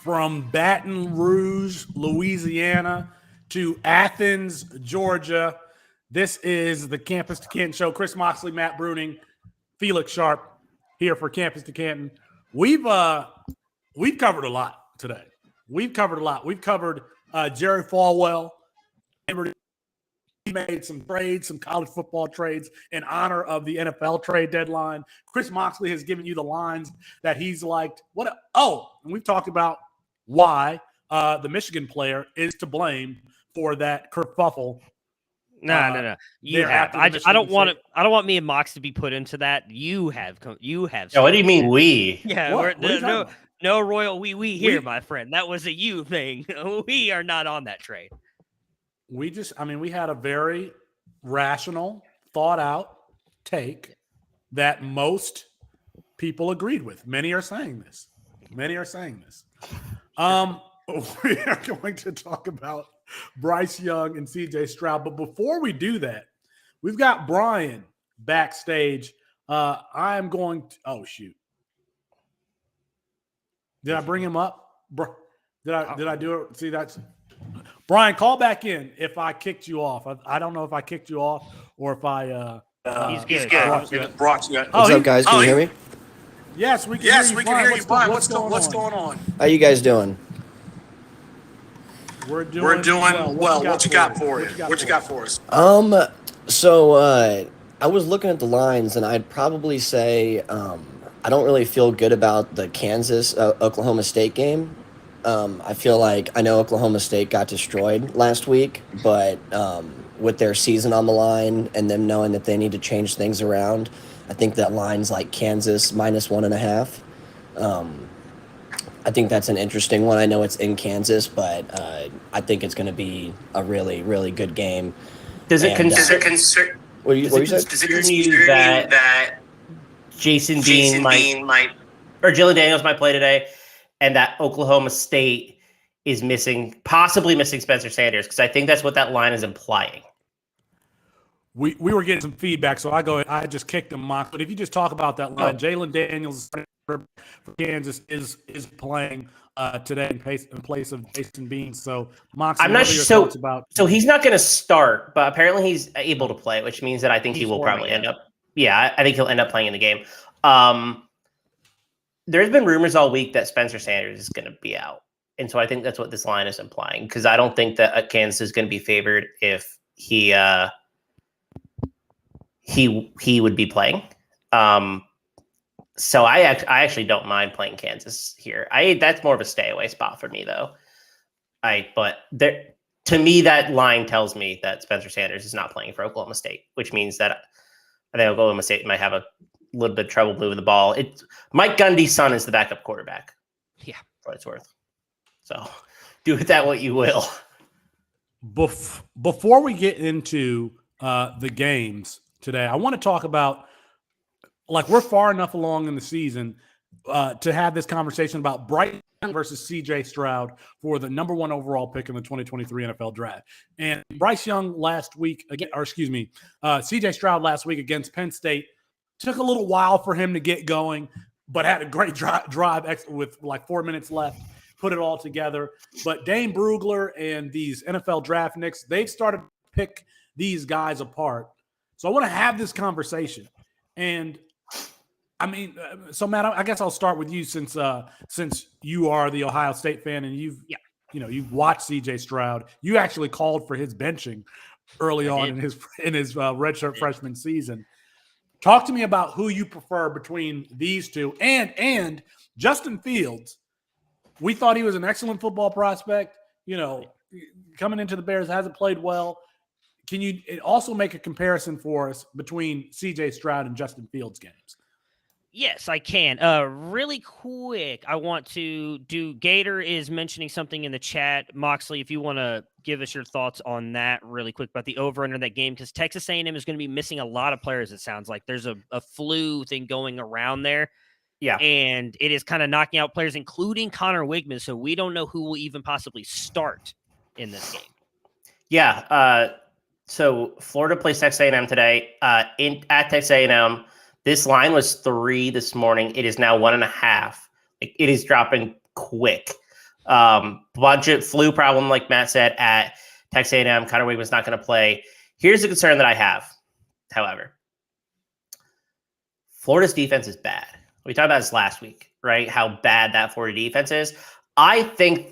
From Baton Rouge, Louisiana to Athens, Georgia. This is the Campus to Canton show. Chris Moxley, Matt Bruning, Felix Sharp here for Campus to Canton. We've covered a lot today. We've covered Jerry Falwell. He made some trades, some college football trades in honor of the NFL trade deadline. Chris Moxley has given you the lines that he's liked. And we've talked about why the Michigan player is to blame for that kerfuffle. No. You have. I don't want me and Mox to be put into that. You have. Yeah, what do you mean we? Yeah, no royal we here, my friend. That was a you thing. We are not on that trade. We had a very rational, thought out take that most people agreed with. Many are saying this. We are going to talk about Bryce Young and CJ Stroud. But before we do that, we've got Brian backstage. I'm going to, oh, shoot. Did I bring him up? Did I do it? See, that's Brian, call back in if I kicked you off. I don't know if I kicked you off or if I He's good. Brought you. What's up, guys? Can you hear me? Yes, we can hear you. Brian, what's going on? How you guys doing? We're doing well. What you got for us? So I was looking at the lines, and I'd probably say I don't really feel good about the Kansas Oklahoma State game. I feel like I know Oklahoma State got destroyed last week, but with their season on the line and them knowing that they need to change things around, I think that line's like Kansas -1.5. I think that's an interesting one. I know it's in Kansas, but I think it's going to be a really, really good game. Does it concern you that Jason Bean might or Jalen Daniels might play today, and that Oklahoma State is possibly missing Spencer Sanders? Because I think that's what that line is implying. We were getting some feedback, so I just kicked him, Mock. But if you just talk about that line, Jalen Daniels for Kansas is playing today in place of Jason Bean. So, Mock, I'm not sure. So he's not going to start, but apparently he's able to play, which means that I think he will probably end up. Yeah, I think he'll end up playing in the game. There's been rumors all week that Spencer Sanders is going to be out, and so I think that's what this line is implying. Because I don't think that Kansas is going to be favored if he would be playing. So I actually don't mind playing Kansas here. That's more of a stay away spot for me though. To me, that line tells me that Spencer Sanders is not playing for Oklahoma State, which means that I think Oklahoma State might have a little bit of trouble moving the ball. Mike Gundy's son is the backup quarterback. Yeah, for what it's worth. So do with that what you will. Before we get into the games today, I want to talk about, like, we're far enough along in the season to have this conversation about Bryce Young versus CJ Stroud for the number 1 overall pick in the 2023 NFL draft. And Bryce Young last week, CJ Stroud last week against Penn State, took a little while for him to get going, but had a great drive with like 4 minutes left, put it all together. But Dane Brugler and these NFL draft nicks, they've started to pick these guys apart. So I want to have this conversation. And I mean, so Matt, I guess I'll start with you since you are the Ohio State fan and you've watched CJ Stroud. You actually called for his benching early on in his redshirt freshman season. Talk to me about who you prefer between these two and Justin Fields. We thought he was an excellent football prospect. Coming into the Bears, hasn't played well. Can you also make a comparison for us between CJ Stroud and Justin Fields games? Yes, I can. Really quick, I want to do. Gator is mentioning something in the chat. Moxley, if you want to give us your thoughts on that really quick about the over-under that game, because Texas A&M is going to be missing a lot of players, it sounds like. There's a flu thing going around there. Yeah. And it is kind of knocking out players, including Connor Wigman, so we don't know who will even possibly start in this game. Yeah. So Florida plays Texas A&M today. At Texas A&M, this line was 3 this morning. It is now 1.5. It is dropping quick. Budget flu problem, like Matt said, at Texas A&M. Connor Wigman's not going to play. Here's the concern that I have, however. Florida's defense is bad. We talked about this last week, right? How bad that Florida defense is. I think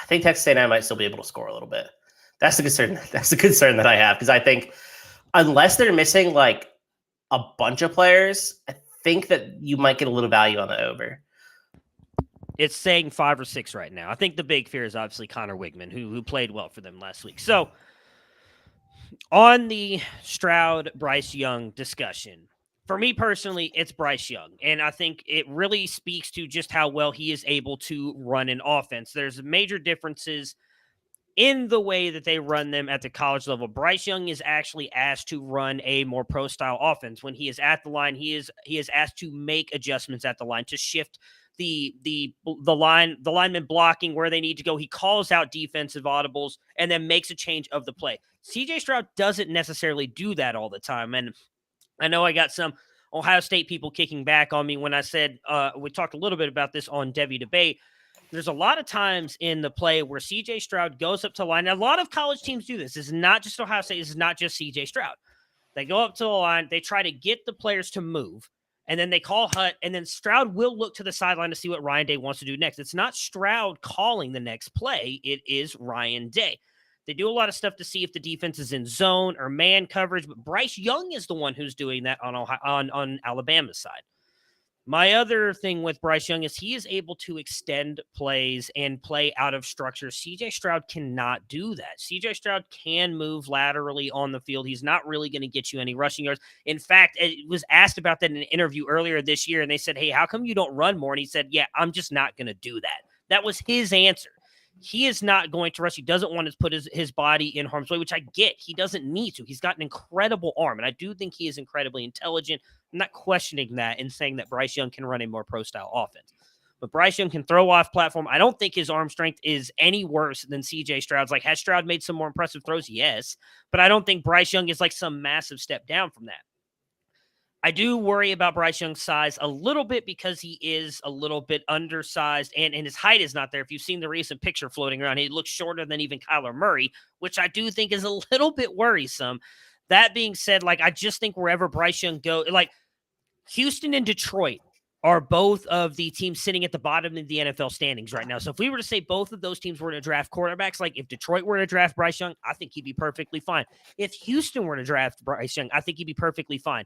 Texas A&M might still be able to score a little bit. That's the concern. That's the concern that I have, because I think unless they're missing like a bunch of players, I think that you might get a little value on the over. It's saying 5 or 6 right now. I think the big fear is obviously Connor Wigman, who played well for them last week. So on the Stroud Bryce Young discussion, for me personally, it's Bryce Young. And I think it really speaks to just how well he is able to run an offense. There's major differences in the way that they run them at the college level. Bryce Young is actually asked to run a more pro style offense. When he is at the line, he is asked to make adjustments at the line, to shift the lineman blocking where they need to go. He calls out defensive audibles and then makes a change of the play. CJ Stroud doesn't necessarily do that all the time. And I know I got some Ohio State people kicking back on me when I said, we talked a little bit about this on Debbie Debate. There's a lot of times in the play where CJ Stroud goes up to the line. Now, a lot of college teams do this. This is not just Ohio State. This is not just CJ Stroud. They go up to the line. They try to get the players to move. And then they call hut. And then Stroud will look to the sideline to see what Ryan Day wants to do next. It's not Stroud calling the next play. It is Ryan Day. They do a lot of stuff to see if the defense is in zone or man coverage. But Bryce Young is the one who's doing that on Alabama's side. My other thing with Bryce Young is he is able to extend plays and play out of structure. CJ Stroud cannot do that. CJ Stroud can move laterally on the field. He's not really going to get you any rushing yards. In fact, it was asked about that in an interview earlier this year, and they said, hey, how come you don't run more? And he said, yeah, I'm just not going to do that. That was his answer. He is not going to rush. He doesn't want to put his body in harm's way, which I get. He doesn't need to. He's got an incredible arm, and I do think he is incredibly intelligent. I'm not questioning that and saying that Bryce Young can run a more pro-style offense. But Bryce Young can throw off platform. I don't think his arm strength is any worse than C.J. Stroud's. Like, has Stroud made some more impressive throws? Yes. But I don't think Bryce Young is like some massive step down from that. I do worry about Bryce Young's size a little bit because he is a little bit undersized and his height is not there. If you've seen the recent picture floating around, he looks shorter than even Kyler Murray, which I do think is a little bit worrisome. That being said, like, I just think wherever Bryce Young goes, like Houston and Detroit are both of the teams sitting at the bottom of the NFL standings right now. So if we were to say both of those teams were to draft quarterbacks, like if Detroit were to draft Bryce Young, I think he'd be perfectly fine. If Houston were to draft Bryce Young, I think he'd be perfectly fine.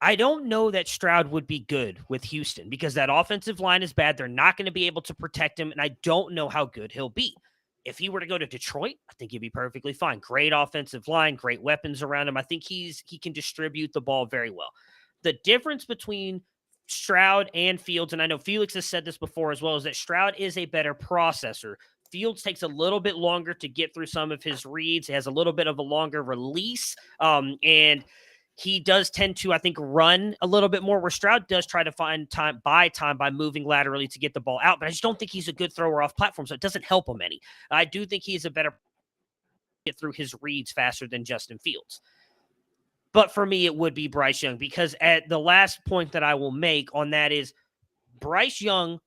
I don't know that Stroud would be good with Houston because that offensive line is bad. They're not going to be able to protect him, and I don't know how good he'll be. If he were to go to Detroit, I think he'd be perfectly fine. Great offensive line, great weapons around him. I think he can distribute the ball very well. The difference between Stroud and Fields, and I know Felix has said this before as well, is that Stroud is a better processor. Fields takes a little bit longer to get through some of his reads. He has a little bit of a longer release, he does tend to, I think, run a little bit more, where Stroud does try to find time by moving laterally to get the ball out. But I just don't think he's a good thrower off platform, so it doesn't help him any. I do think he's a better get through his reads faster than Justin Fields. But for me, it would be Bryce Young, because at the last point that I will make on that is Bryce Young,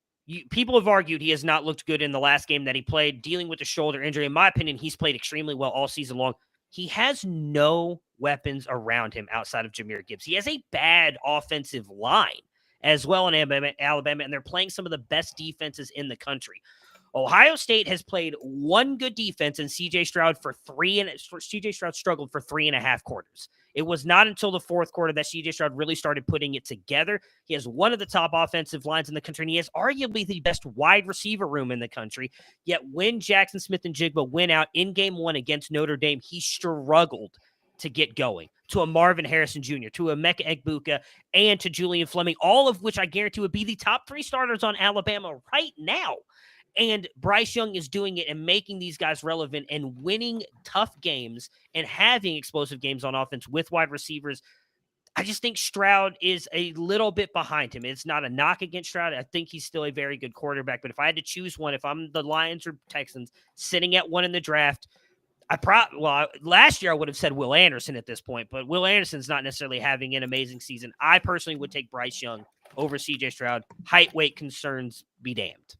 people have argued he has not looked good in the last game that he played, dealing with a shoulder injury. In my opinion, he's played extremely well all season long. He has no weapons around him outside of Jahmyr Gibbs. He has a bad offensive line as well in Alabama, and they're playing some of the best defenses in the country. Ohio State has played one good defense, and CJ Stroud struggled for 3.5 quarters. It was not until the fourth quarter that CJ Stroud really started putting it together. He has one of the top offensive lines in the country, and he has arguably the best wide receiver room in the country. Yet when Jackson Smith-Njigba went out in game one against Notre Dame, he struggled to get going, to a Marvin Harrison Jr., to a Emeka Egbuka, and to Julian Fleming, all of which I guarantee would be the top 3 starters on Alabama right now. And Bryce Young is doing it and making these guys relevant and winning tough games and having explosive games on offense with wide receivers. I just think Stroud is a little bit behind him. It's not a knock against Stroud. I think he's still a very good quarterback. But if I had to choose one, if I'm the Lions or Texans sitting at one in the draft, last year I would have said Will Anderson at this point, but Will Anderson's not necessarily having an amazing season. I personally would take Bryce Young over CJ Stroud. Height, weight concerns be damned.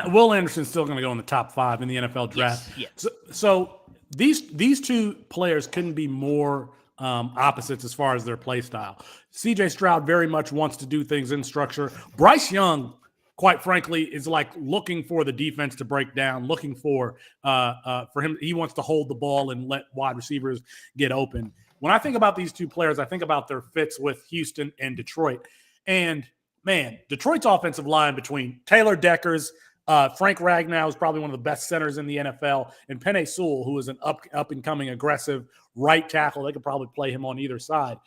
Will Anderson's still going to go in the top 5 in the NFL draft. Yes. So these two players couldn't be more opposites as far as their play style. CJ Stroud very much wants to do things in structure. Bryce Young, quite frankly, is like looking for the defense to break down, looking for him. He wants to hold the ball and let wide receivers get open. When I think about these two players, I think about their fits with Houston and Detroit. And man, Detroit's offensive line between Taylor Deckers, Frank Ragnow is probably one of the best centers in the NFL, and Penei Sewell, who is an up-and-coming aggressive right tackle. They could probably play him on either side.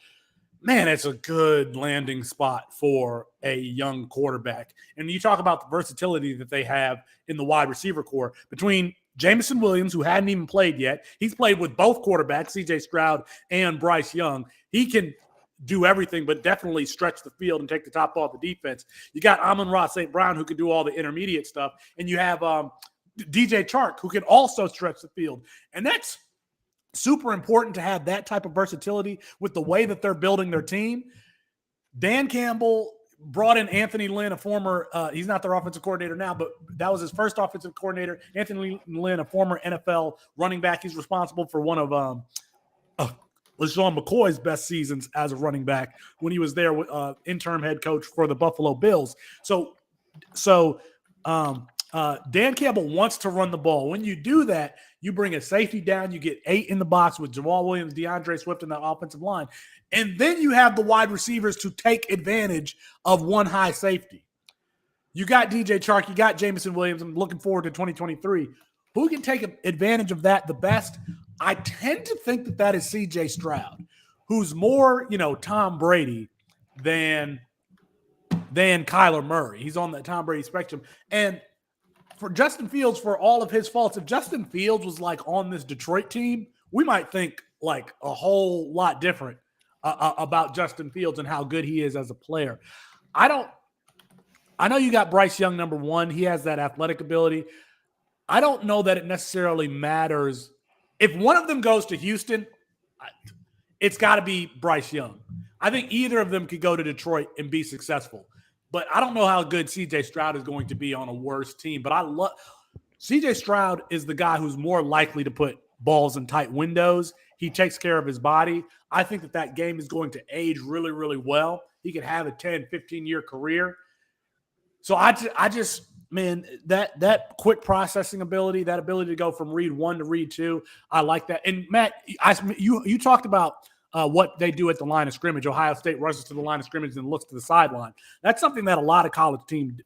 Man, it's a good landing spot for a young quarterback. And you talk about the versatility that they have in the wide receiver core between Jameson Williams, who hadn't even played yet. He's played with both quarterbacks, C.J. Stroud and Bryce Young. He can do everything, but definitely stretch the field and take the top off the defense. You got Amon-Ra St. Brown, who can do all the intermediate stuff. And you have DJ Chark, who can also stretch the field. And that's super important to have that type of versatility with the way that they're building their team. Dan Campbell brought in Anthony Lynn, a former he's not their offensive coordinator now, but that was his first offensive coordinator. Anthony Lynn, a former NFL running back. He's responsible for one of LaShawn McCoy's best seasons as a running back when he was there with interim head coach for the Buffalo Bills. So Dan Campbell wants to run the ball. When you do that, you bring a safety down, you get 8 in the box with Jamal Williams, DeAndre Swift in the offensive line. And then you have the wide receivers to take advantage of one high safety. You got DJ Chark, you got Jameson Williams. I'm looking forward to 2023. Who can take advantage of that the best? I tend to think that is CJ Stroud, who's more, Tom Brady than Kyler Murray. He's on the Tom Brady spectrum. And for Justin Fields, for all of his faults, if Justin Fields was like on this Detroit team, we might think like a whole lot different about Justin Fields and how good he is as a player. I know you got Bryce Young, number one. He has that athletic ability. I don't know that it necessarily matters. If one of them goes to Houston, it's got to be Bryce Young. I think either of them could go to Detroit and be successful. But I don't know how good C.J. Stroud is going to be on a worse team. But I love C.J. Stroud is the guy who's more likely to put balls in tight windows. He takes care of his body. I think that game is going to age really, really well. He could have a 10, 15-year career. So I just man, that quick processing ability, that ability to go from read 1 to read 2, I like that. And Matt, you talked about what they do at the line of scrimmage. Ohio State rushes to the line of scrimmage and looks to the sideline. That's something that a lot of college teams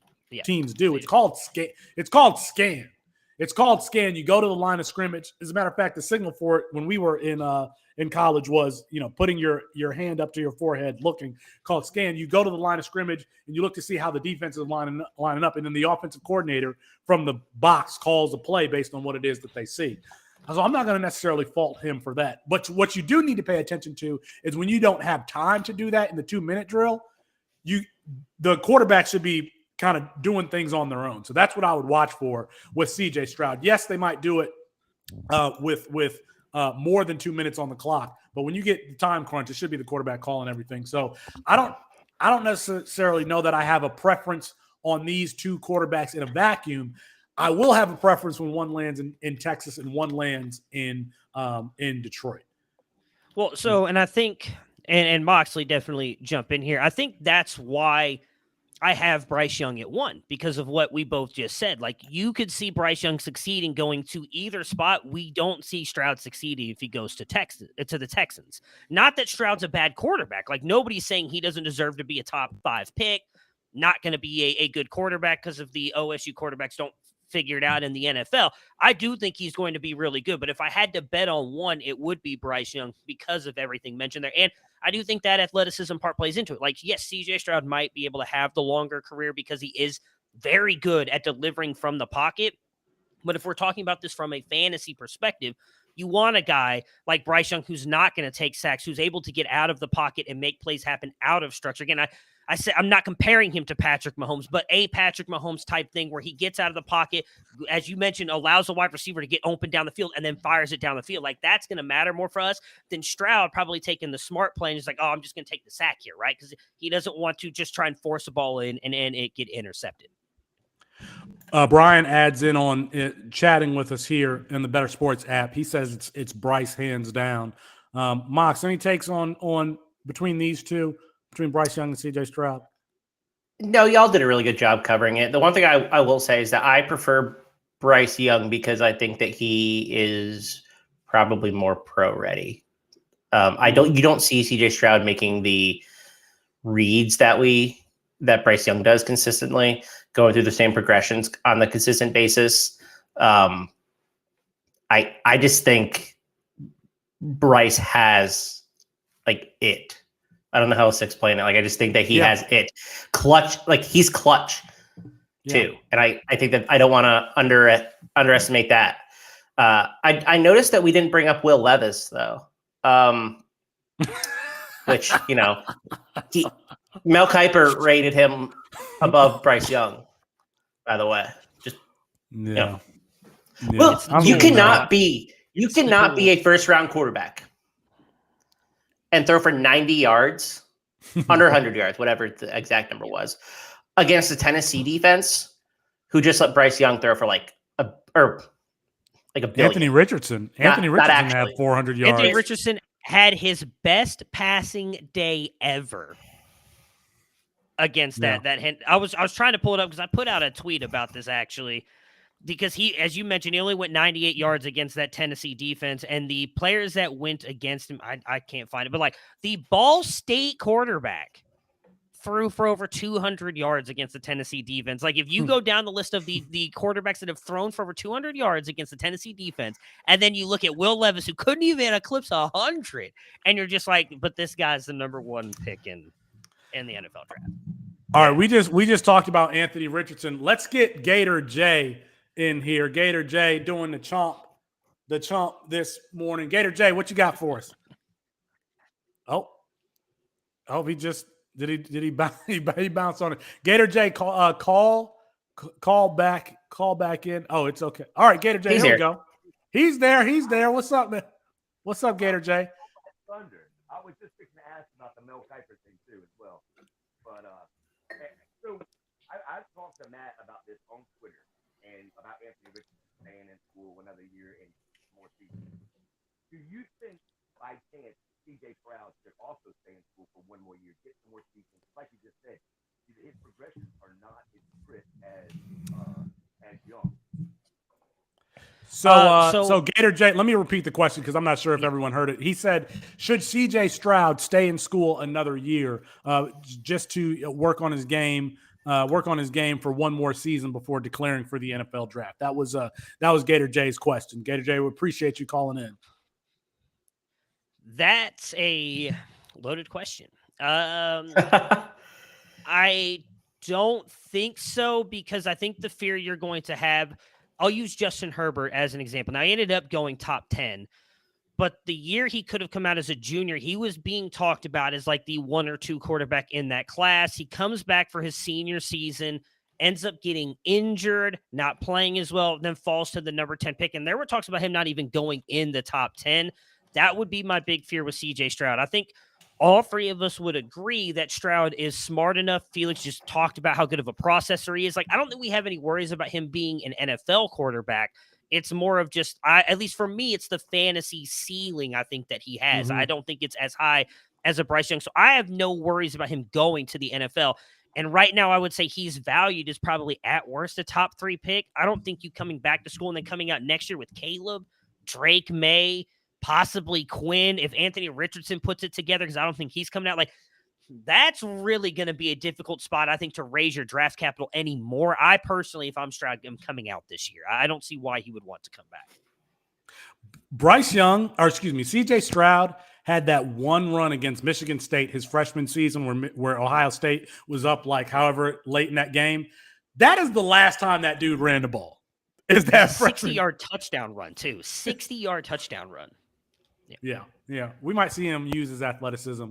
do. It's called scan. It's called scan. You go to the line of scrimmage. As a matter of fact, the signal for it when we were in college was, putting your hand up to your forehead, looking, called scan. You go to the line of scrimmage and you look to see how the defense is lining up, and then the offensive coordinator from the box calls a play based on what it is that they see. So I'm not going to necessarily fault him for that. But what you do need to pay attention to is when you don't have time to do that in the 2-minute drill, the quarterback should be kind of doing things on their own. So that's what I would watch for with CJ Stroud. Yes, they might do it with more than 2 minutes on the clock, but when you get the time crunch, it should be the quarterback calling everything. So I don't necessarily know that I have a preference on these two quarterbacks in a vacuum. I will have a preference when one lands in Texas and one lands in Detroit. Well, so, and I think, and Moxley definitely jump in here. I think that's why I have Bryce Young at 1, because of what we both just said. Like, you could see Bryce Young succeeding going to either spot. We don't see Stroud succeeding if he goes to the Texans. Not that Stroud's a bad quarterback. Like, nobody's saying he doesn't deserve to be a top 5 pick. Not going to be a good quarterback because of the OSU quarterbacks don't figure it out in the NFL. I do think he's going to be really good, but if I had to bet on one, it would be Bryce Young because of everything mentioned there. And I do think that athleticism part plays into it. Like, yes, CJ Stroud might be able to have the longer career because he is very good at delivering from the pocket. But if we're talking about this from a fantasy perspective, you want a guy like Bryce Young who's not going to take sacks, who's able to get out of the pocket and make plays happen out of structure. Again, I say I'm not comparing him to Patrick Mahomes, but a Patrick Mahomes type thing where he gets out of the pocket, as you mentioned, allows a wide receiver to get open down the field and then fires it down the field. Like, that's going to matter more for us than Stroud probably taking the smart play and just like, oh, I'm just going to take the sack here, right? Because he doesn't want to just try and force a ball in and it get intercepted. Brian adds in on chatting with us here in the Bettor Sports app. He says it's Bryce hands down. Mox, any takes on between these two? Between Bryce Young and CJ Stroud? No, y'all did a really good job covering it. The one thing I will say is that I prefer Bryce Young because I think that he is probably more pro ready. You don't see CJ Stroud making the reads that Bryce Young does consistently, going through the same progressions on the consistent basis. I just think Bryce has like it. I don't know how else to explain it. Like, I just think that he has it. Clutch, like he's clutch too. And I think that I don't want to underestimate that. I noticed that we didn't bring up Will Levis though, which Mel Kiper rated him above Bryce Young. By the way, just Yeah. Well, you cannot be a first round quarterback and throw for 90 yards, under 100 yards, whatever the exact number was, against the Tennessee defense, who just let Bryce Young throw for like a billion. Anthony Richardson. Anthony Richardson had 400 yards. Anthony Richardson had his best passing day ever against that. I was trying to pull it up because I put out a tweet about this actually, because he, as you mentioned, he only went 98 yards against that Tennessee defense, and the players that went against him, I can't find it, but like the Ball State quarterback threw for over 200 yards against the Tennessee defense. Like if you go down the list of the quarterbacks that have thrown for over 200 yards against the Tennessee defense, and then you look at Will Levis, who couldn't even eclipse 100, and you're just like, but this guy's the number one pick in the NFL draft. All right, we just talked about Anthony Richardson. Let's get Gator J in here. Gator J doing the chomp this morning. Gator J, what you got for us? Oh, he just did he bounce on it? Gator J, call back in. Oh, it's okay. All right, Gator J, here we go. He's there. What's up, man? What's up, Gator J? Thunder. I was just fixing to ask about the Mel Kiper thing too as well. But so I talked to Matt about this on Twitter and about Anthony Richardson staying in school another year and more seasons. Do you think by chance CJ Stroud should also stay in school for one more year, get some more seasons? Like you just said, his progressions are not as crisp as Young. So Gator J, let me repeat the question because I'm not sure if everyone heard it. He said, should CJ Stroud stay in school another year just to work on his game for one more season before declaring for the NFL draft? That was Gator J's question. Gator J, we appreciate you calling in. That's a loaded question. I don't think so, because I think the fear you're going to have, I'll use Justin Herbert as an example. Now, he ended up going top 10, but the year he could have come out as a junior, he was being talked about as like the 1 or 2 quarterback in that class. He comes back for his senior season, ends up getting injured, not playing as well, then falls to the number 10 pick. And there were talks about him not even going in the top 10. That would be my big fear with CJ Stroud. I think all three of us would agree that Stroud is smart enough. Felix just talked about how good of a processor he is. Like, I don't think we have any worries about him being an NFL quarterback. It's more of just, at least for me, it's the fantasy ceiling I think that he has. Mm-hmm. I don't think it's as high as a Bryce Young. So I have no worries about him going to the NFL. And right now, I would say he's valued as probably at worst a top 3 pick. I don't think you coming back to school and then coming out next year with Caleb, Drake May, possibly Quinn, if Anthony Richardson puts it together, because I don't think he's coming out. Like, that's really going to be a difficult spot, I think, to raise your draft capital anymore. I personally, if I'm Stroud, am coming out this year. I don't see why he would want to come back. CJ Stroud had that one run against Michigan State his freshman season where Ohio State was up like however late in that game. That is the last time that dude ran the ball. Is that 60-yard touchdown run, too. 60-yard touchdown run. Yeah. We might see him use his athleticism.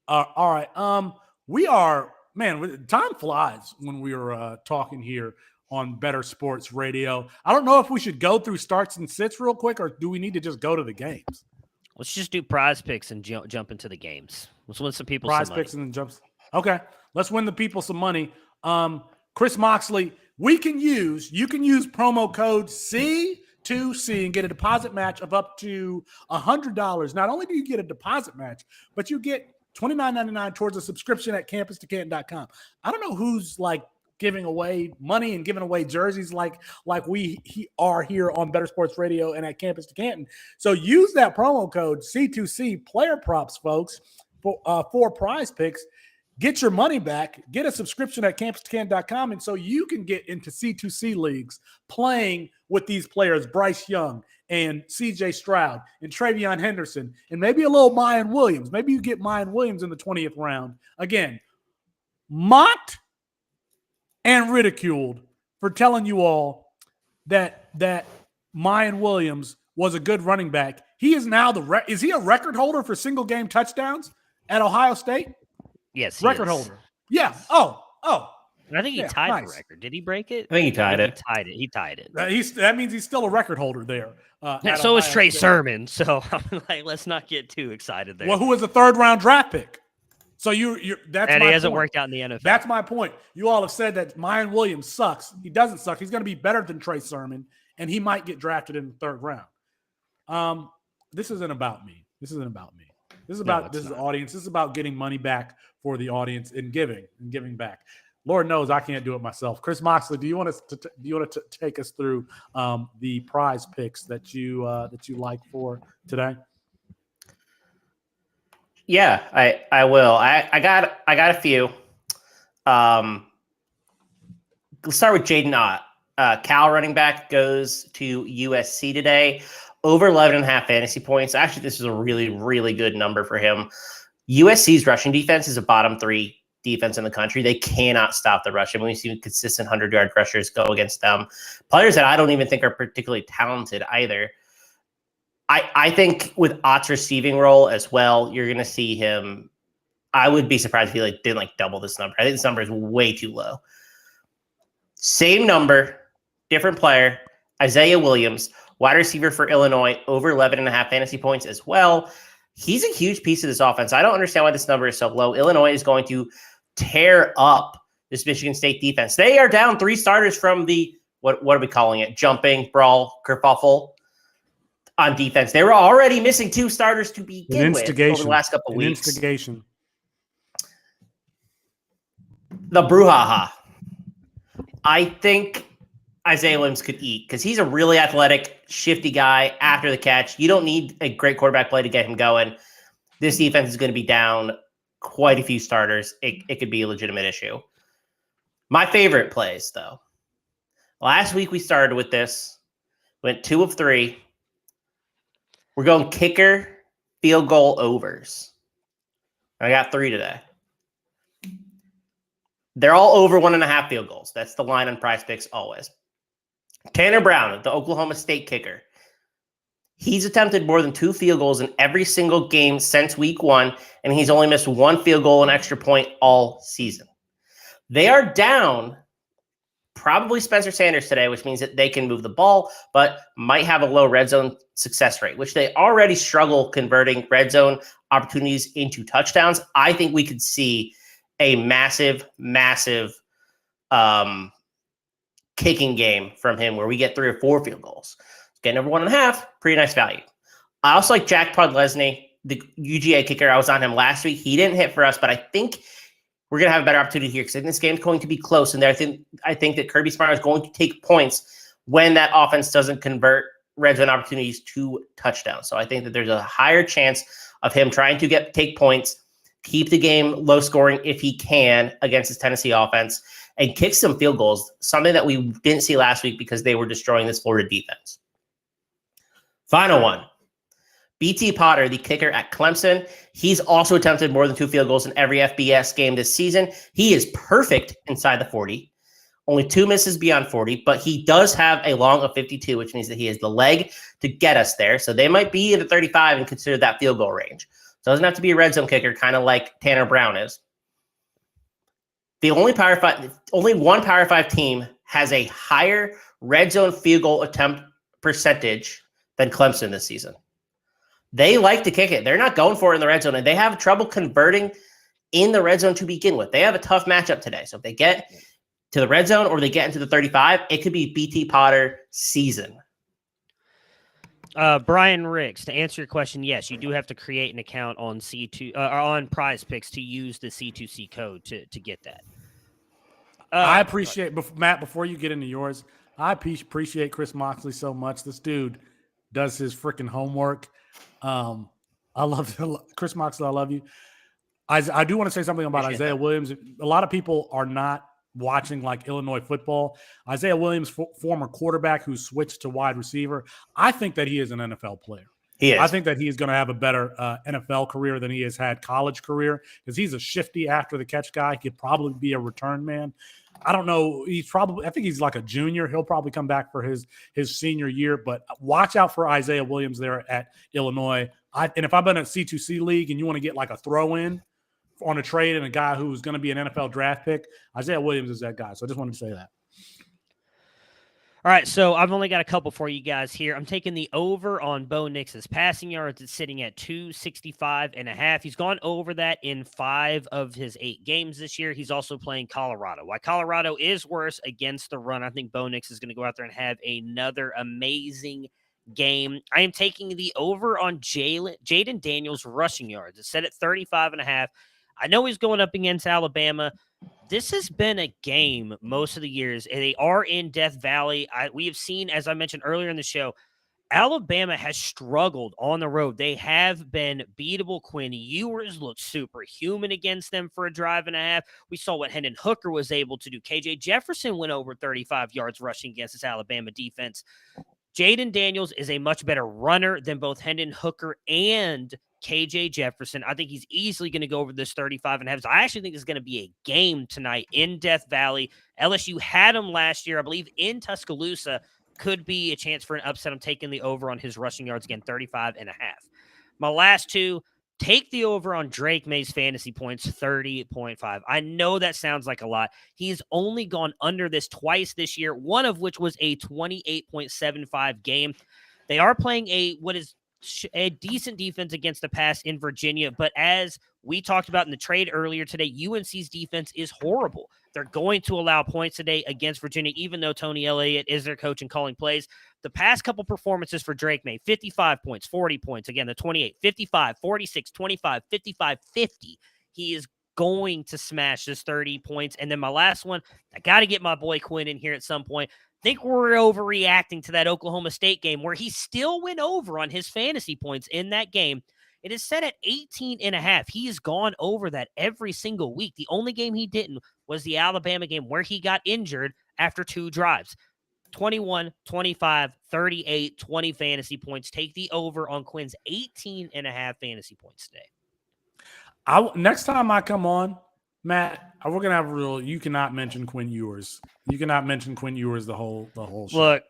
All right. We are, man, time flies when we are talking here on Bettor Sports Radio. I don't know if we should go through starts and sits real quick, or do we need to just go to the games? Let's just do prize picks and jump into the games. Let's win some people prize some picks money. And then jumps. Okay. Let's win the people some money. Chris Moxley, you can use promo code C2C and get a deposit match of up to $100. Not only do you get a deposit match, but you get $29.99 towards a subscription at campus2canton.com. I don't know who's like giving away money and giving away jerseys like we are here on Bettor Sports Radio and at Campus to Canton. So use that promo code C2C player props, folks, for prize picks. Get your money back, get a subscription at campus2canton.com, and so you can get into C2C leagues playing with these players, Bryce Young and CJ Stroud and Travion Henderson, and maybe a little Mayan Williams. Maybe you get Mayan Williams in the 20th round. Again, mocked and ridiculed for telling you all that Mayan Williams was a good running back. He is now is he a record holder for single game touchdowns at Ohio State? Yes, he record is. holder. Yeah. Oh. And I think he tied the nice. record. Did he break it? I think he tied it. He tied it. That means he's still a record holder there. So is Trey Sermon. So I'm like, let's not get too excited there. Well, who was a 3rd round draft pick? So that's and my he hasn't point. worked out in the NFL. That's my point. You all have said that Mayan Williams sucks. He doesn't suck. He's going to be better than Trey Sermon, and he might get drafted in the 3rd round. This isn't about me. This is about the audience. This is about getting money back for the audience and giving back. Lord knows I can't do it myself. Chris Moxley, do you want to take us through the prize picks that you like for today? Yeah, I will. I got a few. Let's start with Jaden Ott. Cal running back goes to USC today. Over 11.5 fantasy points. Actually, this is a really, really good number for him. USC's rushing defense is a bottom 3 defense in the country. They cannot stop the rush. And we've seen consistent 100-yard rushers go against them. Players that I don't even think are particularly talented either. I think with Ott's receiving role as well, you're going to see him. I would be surprised if he didn't double this number. I think this number is way too low. Same number, different player. Isaiah Williams, wide receiver for Illinois, over 11.5 fantasy points as well. He's a huge piece of this offense. I don't understand why this number is so low. Illinois is going to tear up this Michigan State defense. They are down 3 starters from the, what are we calling it? Jumping, brawl, kerfuffle on defense. They were already missing 2 starters to begin with over the last couple of weeks. Instigation. The brouhaha. I think Isaiah Williams could eat because he's a really athletic, shifty guy after the catch. You don't need a great quarterback play to get him going. This defense is going to be down quite a few starters. It could be a legitimate issue. My favorite plays, though. Last week we started with this. Went 2 of 3. We're going kicker, field goal overs. I got 3 today. They're all over 1.5 field goals. That's the line on Prize Picks always. Tanner Brown, the Oklahoma State kicker. He's attempted more than 2 field goals in every single game since week 1, and he's only missed 1 field goal and extra point all season. They are down probably Spencer Sanders today, which means that they can move the ball, but might have a low red zone success rate, which they already struggle converting red zone opportunities into touchdowns. I think we could see a massive kicking game from him where we get 3 or 4 field goals. Getting over 1.5, pretty nice value. I also like Jack Podlesny, the UGA kicker. I was on him last week. He didn't hit for us, but I think we're going to have a better opportunity here because I think this game's going to be close. And I think that Kirby Smart is going to take points when that offense doesn't convert red zone opportunities to touchdowns. So I think that there's a higher chance of him trying to take points, keep the game low scoring if he can against his Tennessee offense, and kick some field goals, something that we didn't see last week because they were destroying this Florida defense. Final one. BT Potter, the kicker at Clemson. He's also attempted more than 2 field goals in every FBS game this season. He is perfect inside the 40. Only 2 misses beyond 40, but he does have a long of 52, which means that he has the leg to get us there. So they might be at the 35 and consider that field goal range. So it doesn't have to be a red zone kicker, kind of like Tanner Brown is. The only one Power 5 team has a higher red zone field goal attempt percentage than Clemson this season. They like to kick it. They're not going for it in the red zone, and they have trouble converting in the red zone to begin with. They have a tough matchup today. So if they get to the red zone or they get into the 35, it could be BT Potter season. Brian Ricks, to answer your question, yes, you do have to create an account on C2 or on Prize Picks to use the C2C code to get that. I appreciate, Matt, before you get into yours, I appreciate Chris Moxley so much. This dude does his freaking homework. I love Chris Moxley. I love you. I do want to say something about Isaiah Williams. A lot of people are not watching like Illinois football. Isaiah Williams, former quarterback who switched to wide receiver. I think that he is an NFL player. He is. I think that he's going to have a better NFL career than he has had college career because he's a shifty after the catch guy. He could probably be a return man. I don't know. I think he's like a junior. He'll probably come back for his senior year, but watch out for Isaiah Williams there at Illinois. And if I've been a C2C league and you want to get like a throw in on a trade and a guy who's going to be an NFL draft pick, Isaiah Williams is that guy. So I just wanted to say that. All right, so I've only got a couple for you guys here. I'm taking the over on Bo Nix's passing yards. It's sitting at 265.5. He's gone over that in 5 of his 8 games this year. He's also playing Colorado. While Colorado is worse against the run, I think Bo Nix is going to go out there and have another amazing game. I am taking the over on Jaden Daniels' rushing yards. It's set at 35.5. I know he's going up against Alabama. This has been a game most of the years, and they are in Death Valley. We have seen, as I mentioned earlier in the show, Alabama has struggled on the road. They have been beatable. Quinn Ewers looked superhuman against them for a drive and a half. We saw what Hendon Hooker was able to do. KJ Jefferson went over 35 yards rushing against this Alabama defense. Jaden Daniels is a much better runner than both Hendon Hooker and KJ Jefferson. I think he's easily going to go over this 35.5. So I actually think it's going to be a game tonight in Death Valley. LSU had him last year, I believe, in Tuscaloosa. Could be a chance for an upset. I'm taking the over on his rushing yards again, 35.5. My last two, take the over on Drake May's fantasy points, 30.5. I know that sounds like a lot. He's only gone under this twice this year, one of which was a 28.75 game. They are playing a decent defense against the pass in Virginia, but as we talked about in the trade earlier today, UNC's defense is horrible. They're going to allow points today against Virginia, even though Tony Elliott is their coach and calling plays. The past couple performances for Drake May, 55 points, 40 points. Again, the 28, 55, 46, 25, 55, 50. He is going to smash this 30 points. And then my last one, I got to get my boy Quinn in here at some point. I think we're overreacting to that Oklahoma State game where he still went over on his fantasy points in that game. It is set at 18.5. He has gone over that every single week. The only game he didn't was the Alabama game where he got injured after 2 drives. 21, 25, 38, 20 fantasy points. Take the over on Quinn's 18.5 fantasy points today. Next time I come on, Matt, we're gonna have a rule. You cannot mention Quinn Ewers. You cannot mention Quinn Ewers the whole show. Look,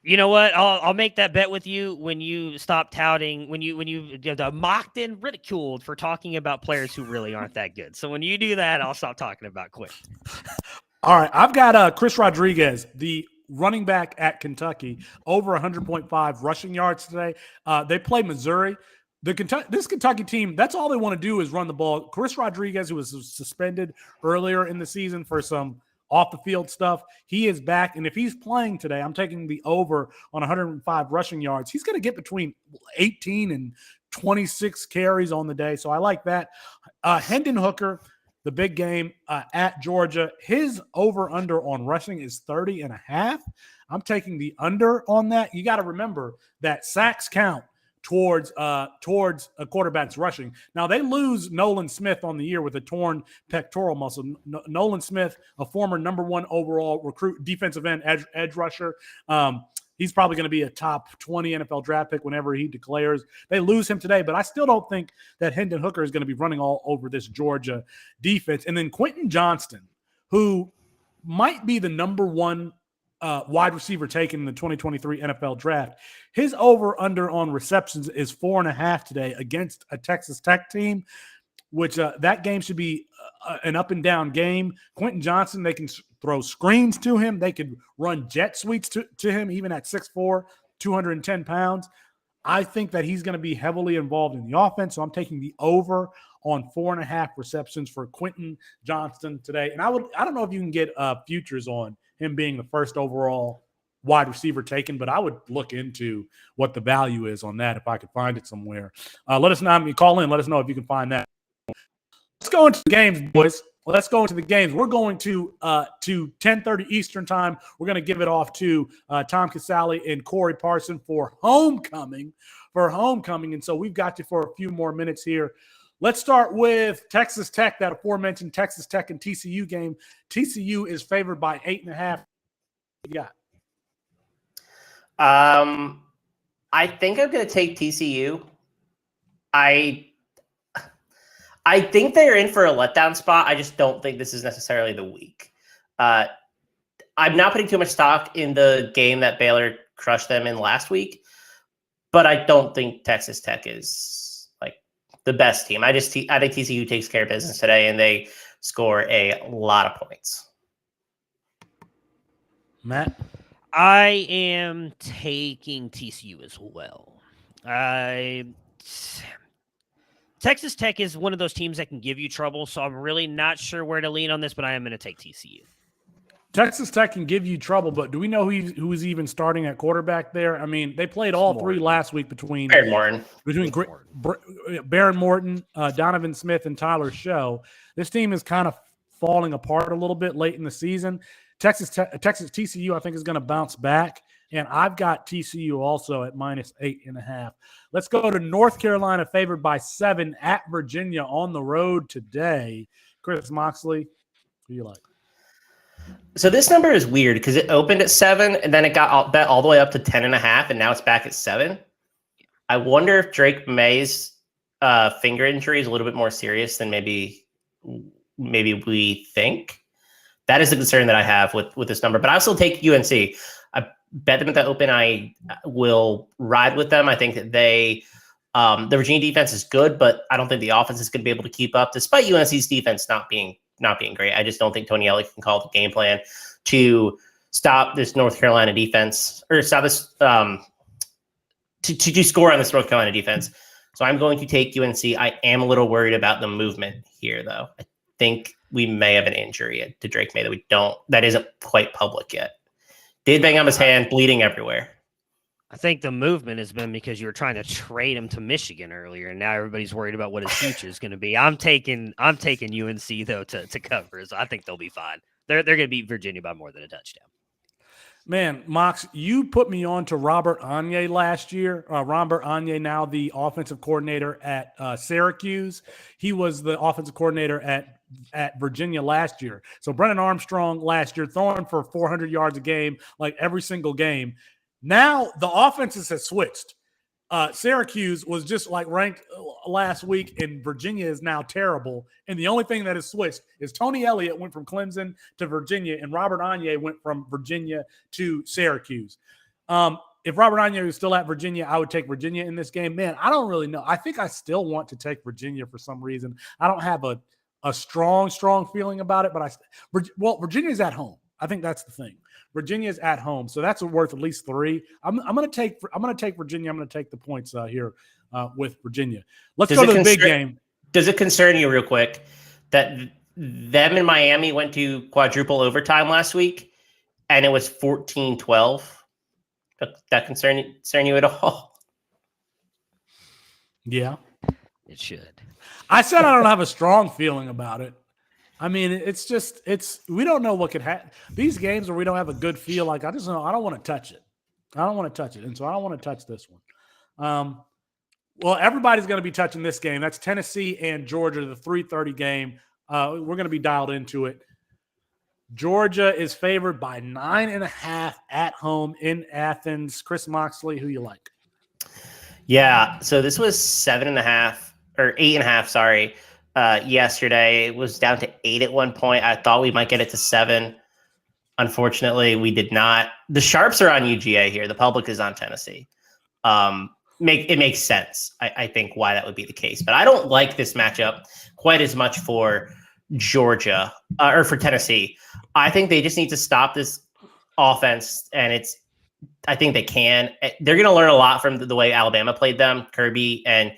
you know what? I'll make that bet with you when you stop touting, when you get mocked and ridiculed for talking about players who really aren't that good. So when you do that, I'll stop talking about Quinn. All right, I've got Chris Rodriguez, the running back at Kentucky, over 100.5 rushing yards today. They play Missouri. This Kentucky team, that's all they want to do is run the ball. Chris Rodriguez, who was suspended earlier in the season for some off-the-field stuff, he is back. And if he's playing today, I'm taking the over on 105 rushing yards. He's going to get between 18 and 26 carries on the day, so I like that. Hendon Hooker, the big game at Georgia, his over-under on rushing is 30.5. I'm taking the under on that. You got to remember that sacks count towards a quarterback's rushing. Now, they lose Nolan Smith on the year with a torn pectoral muscle. Nolan Smith, a former number 1 overall recruit, defensive end edge rusher. He's probably going to be a top 20 NFL draft pick whenever he declares. They lose him today, but I still don't think that Hendon Hooker is going to be running all over this Georgia defense. And then Quentin Johnston, who might be the number 1 wide receiver taken in the 2023 NFL draft. His over-under on receptions is 4.5 today against a Texas Tech team, which that game should be an up-and-down game. Quentin Johnston, they can throw screens to him. They could run jet sweeps to him, even at 6'4", 210 pounds. I think that he's going to be heavily involved in the offense, so I'm taking the over on 4.5 receptions for Quentin Johnston today. And I don't know if you can get futures on him being the first overall wide receiver taken, but I would look into what the value is on that if I could find it somewhere. Let us know. Call in. Let us know if you can find that. Let's go into the games, boys. Let's go into the games. We're going to 10:30 Eastern time. We're going to give it off to Tom Casale and Corey Parson for homecoming. And so we've got you for a few more minutes here. Let's start with Texas Tech, that aforementioned Texas Tech and TCU game. TCU is favored by 8.5. Yeah. I think I'm going to take TCU. I think they're in for a letdown spot. I just don't think this is necessarily the week. I'm not putting too much stock in the game that Baylor crushed them in last week, but I don't think Texas Tech is like the best team. I think TCU takes care of business today, and they score a lot of points. Matt? I am taking TCU as well. Texas Tech is one of those teams that can give you trouble, so I'm really not sure where to lean on this, but I am going to take TCU. Texas Tech can give you trouble, but do we know who's even starting at quarterback there? I mean, they played all three last week between Baron Morton, Donovan Smith, and Tyler Show. This team is kind of falling apart a little bit late in the season. Texas TCU, I think, is going to bounce back, and I've got TCU also at -8.5. Let's go to North Carolina, favored by 7 at Virginia on the road today. Chris Moxley, who do you like? So this number is weird because it opened at 7 and then it got bet all the way up to 10.5, and now it's back at 7. I wonder if Drake May's finger injury is a little bit more serious than maybe we think. That is the concern that I have with this number. But I still take UNC. I bet them at the open. I will ride with them. I think that the Virginia defense is good, but I don't think the offense is going to be able to keep up, despite UNC's defense not being great. I just don't think Tony Elliott can call the game plan to stop this North Carolina defense, or stop this to score on this North Carolina defense. So I'm going to take UNC. I am a little worried about the movement here, though. I think we may have an injury to Drake May that isn't quite public yet. Did bang on his hand, bleeding everywhere. I think the movement has been because you were trying to trade him to Michigan earlier, and now everybody's worried about what his future is going to be. I'm taking UNC though to cover, so I think they'll be fine. They're going to beat Virginia by more than a touchdown. Man, Mox, you put me on to Robert Anye last year. Robert Anye, now the offensive coordinator at Syracuse. He was the offensive coordinator at Virginia last year. So Brennan Armstrong last year throwing for 400 yards a game, like every single game. Now the offenses have switched. Syracuse was just like ranked last week, and Virginia is now terrible. And the only thing that has switched is Tony Elliott went from Clemson to Virginia, and Robert Anye went from Virginia to Syracuse. If Robert Anye was still at Virginia, I would take Virginia in this game. Man, I don't really know. I think I still want to take Virginia for some reason. I don't have a strong feeling about it, but Virginia's at home. I think that's the thing. Virginia's at home, so that's worth at least 3. I'm going to take Virginia. I'm going to take the points here with Virginia. Let's go to the big game. Does it concern you, real quick, that them and Miami went to quadruple overtime last week, and it was 14-12? That concern you at all? Yeah, it should. I said I don't have a strong feeling about it. I mean, we don't know what could happen. These games where we don't have a good feel, like I don't want to touch it. And so I don't want to touch this one. Well, everybody's going to be touching this game. That's Tennessee and Georgia, the 3:30 game. We're going to be dialed into it. Georgia is favored by 9.5 at home in Athens. Chris Moxley, who you like? Yeah, so this was 7.5 or 8.5, sorry. Yesterday. It was down to 8 at one point. I thought we might get it to 7. Unfortunately, we did not. The sharps are on UGA here. The public is on Tennessee. It makes sense, I think, why that would be the case. But I don't like this matchup quite as much for Georgia or for Tennessee. I think they just need to stop this offense, and I think they can. They're going to learn a lot from the way Alabama played them. Kirby and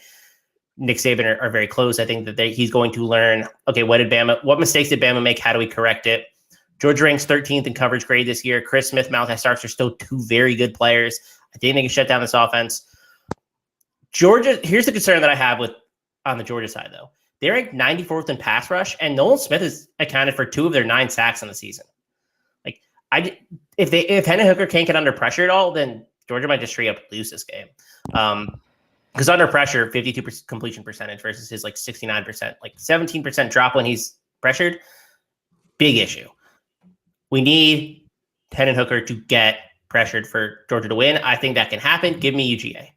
Nick Saban are very close. I think that he's going to learn, okay, what mistakes did Bama make? How do we correct it? Georgia ranks 13th in coverage grade this year. Chris Smith, Malachi Starks are still 2 very good players. I think they can shut down this offense. Georgia, here's the concern that I have on the Georgia side, though. They're ranked 94th in pass rush, and Nolan Smith has accounted for 2 of their 9 sacks on the season. Like, if Hendon Hooker can't get under pressure at all, then Georgia might just straight up lose this game. Because under pressure, 52% completion percentage versus his 69%, 17% drop when he's pressured. Big issue. We need Hendon Hooker to get pressured for Georgia to win. I think that can happen. Give me UGA.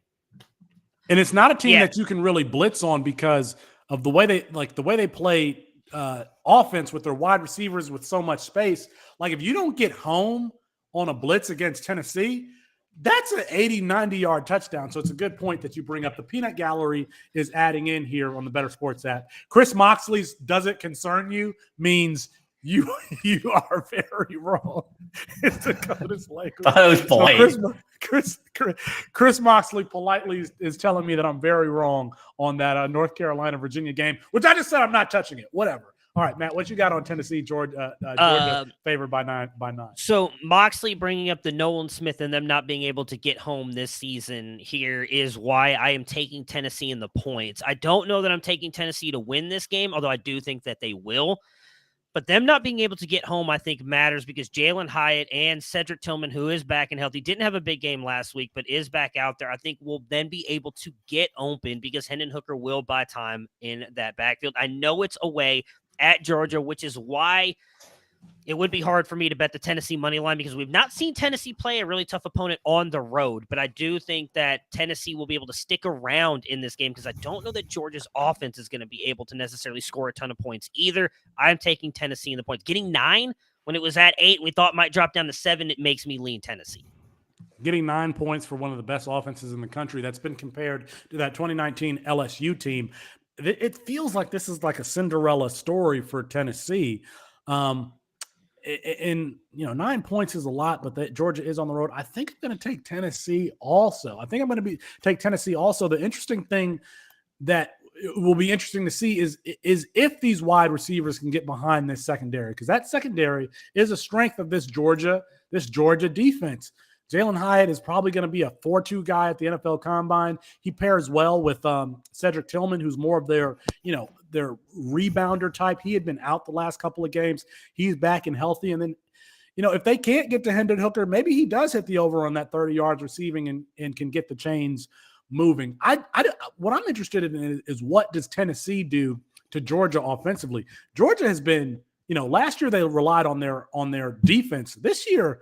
And it's not a team that you can really blitz on because of the way they play offense with their wide receivers with so much space. Like if you don't get home on a blitz against Tennessee, that's an 80, 90-yard touchdown. So it's a good point that you bring up. The Peanut Gallery is adding in here on the Better Sports app. Chris Moxley's "Does it concern you?" means you are very wrong. It's Dakota's language. That was polite. So Chris Moxley politely is telling me that I'm very wrong on that North Carolina-Virginia game, which I just said I'm not touching it. Whatever. All right, Matt, what you got on Tennessee, Georgia favored by nine? So Moxley bringing up the Nolan Smith and them not being able to get home this season here is why I am taking Tennessee in the points. I don't know that I'm taking Tennessee to win this game, although I do think that they will. But them not being able to get home, I think, matters because Jalen Hyatt and Cedric Tillman, who is back and healthy, didn't have a big game last week, but is back out there, I think will then be able to get open because Hendon Hooker will buy time in that backfield. I know it's away at Georgia, which is why it would be hard for me to bet the Tennessee money line because we've not seen Tennessee play a really tough opponent on the road. But I do think that Tennessee will be able to stick around in this game because I don't know that Georgia's offense is going to be able to necessarily score a ton of points either. I'm taking Tennessee in the points. Getting 9 when it was at 8, we thought might drop down to 7. It makes me lean Tennessee. Getting 9 points for one of the best offenses in the country that's been compared to that 2019 LSU team. It feels like this is like a Cinderella story for Tennessee. And 9 points is a lot, but Georgia is on the road. I think I'm going to take Tennessee also. Take Tennessee also. The interesting thing that will be interesting to see is if these wide receivers can get behind this secondary, because that secondary is a strength of this Georgia defense. Jalen Hyatt is probably going to be a 4-2 guy at the NFL Combine. He pairs well with Cedric Tillman, who's more of their rebounder type. He had been out the last couple of games. He's back and healthy. And then, if they can't get to Hendon Hooker, maybe he does hit the over on that 30 yards receiving and can get the chains moving. What I'm interested in is what does Tennessee do to Georgia offensively? Georgia has been, last year they relied on their defense. This year,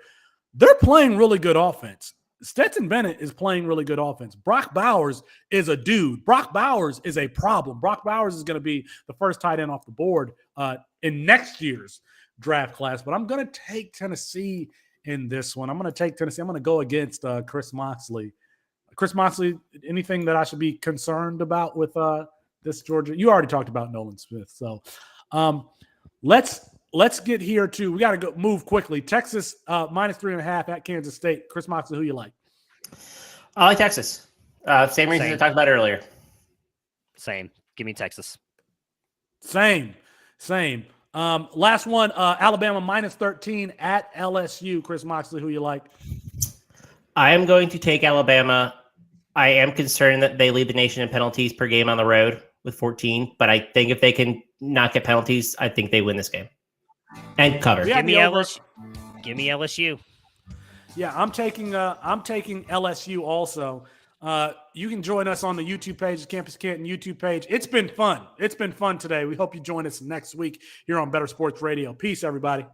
they're playing really good offense. Stetson Bennett is playing really good offense. Brock Bowers is a dude. Brock Bowers is a problem. Brock Bowers is going to be the first tight end off the board in next year's draft class. But I'm going to take Tennessee in this one. I'm going to take Tennessee. I'm going to go against Chris Moxley. Chris Moxley, anything that I should be concerned about with this Georgia? You already talked about Nolan Smith. So Let's get here to, we got to go move quickly. Texas -3.5 at Kansas State. Chris Moxley, who you like? I like Texas. Same reasons I talked about earlier. Same. Give me Texas. Same. Last one, Alabama -13 at LSU. Chris Moxley, who you like? I am going to take Alabama. I am concerned that they lead the nation in penalties per game on the road with 14, but I think if they can not get penalties, I think they win this game. And cover. Give me LSU. Give me LSU. Yeah, I'm taking LSU also. You can join us on the YouTube page, the Campus Canton YouTube page. It's been fun. It's been fun today. We hope you join us next week here on Better Sports Radio. Peace, everybody.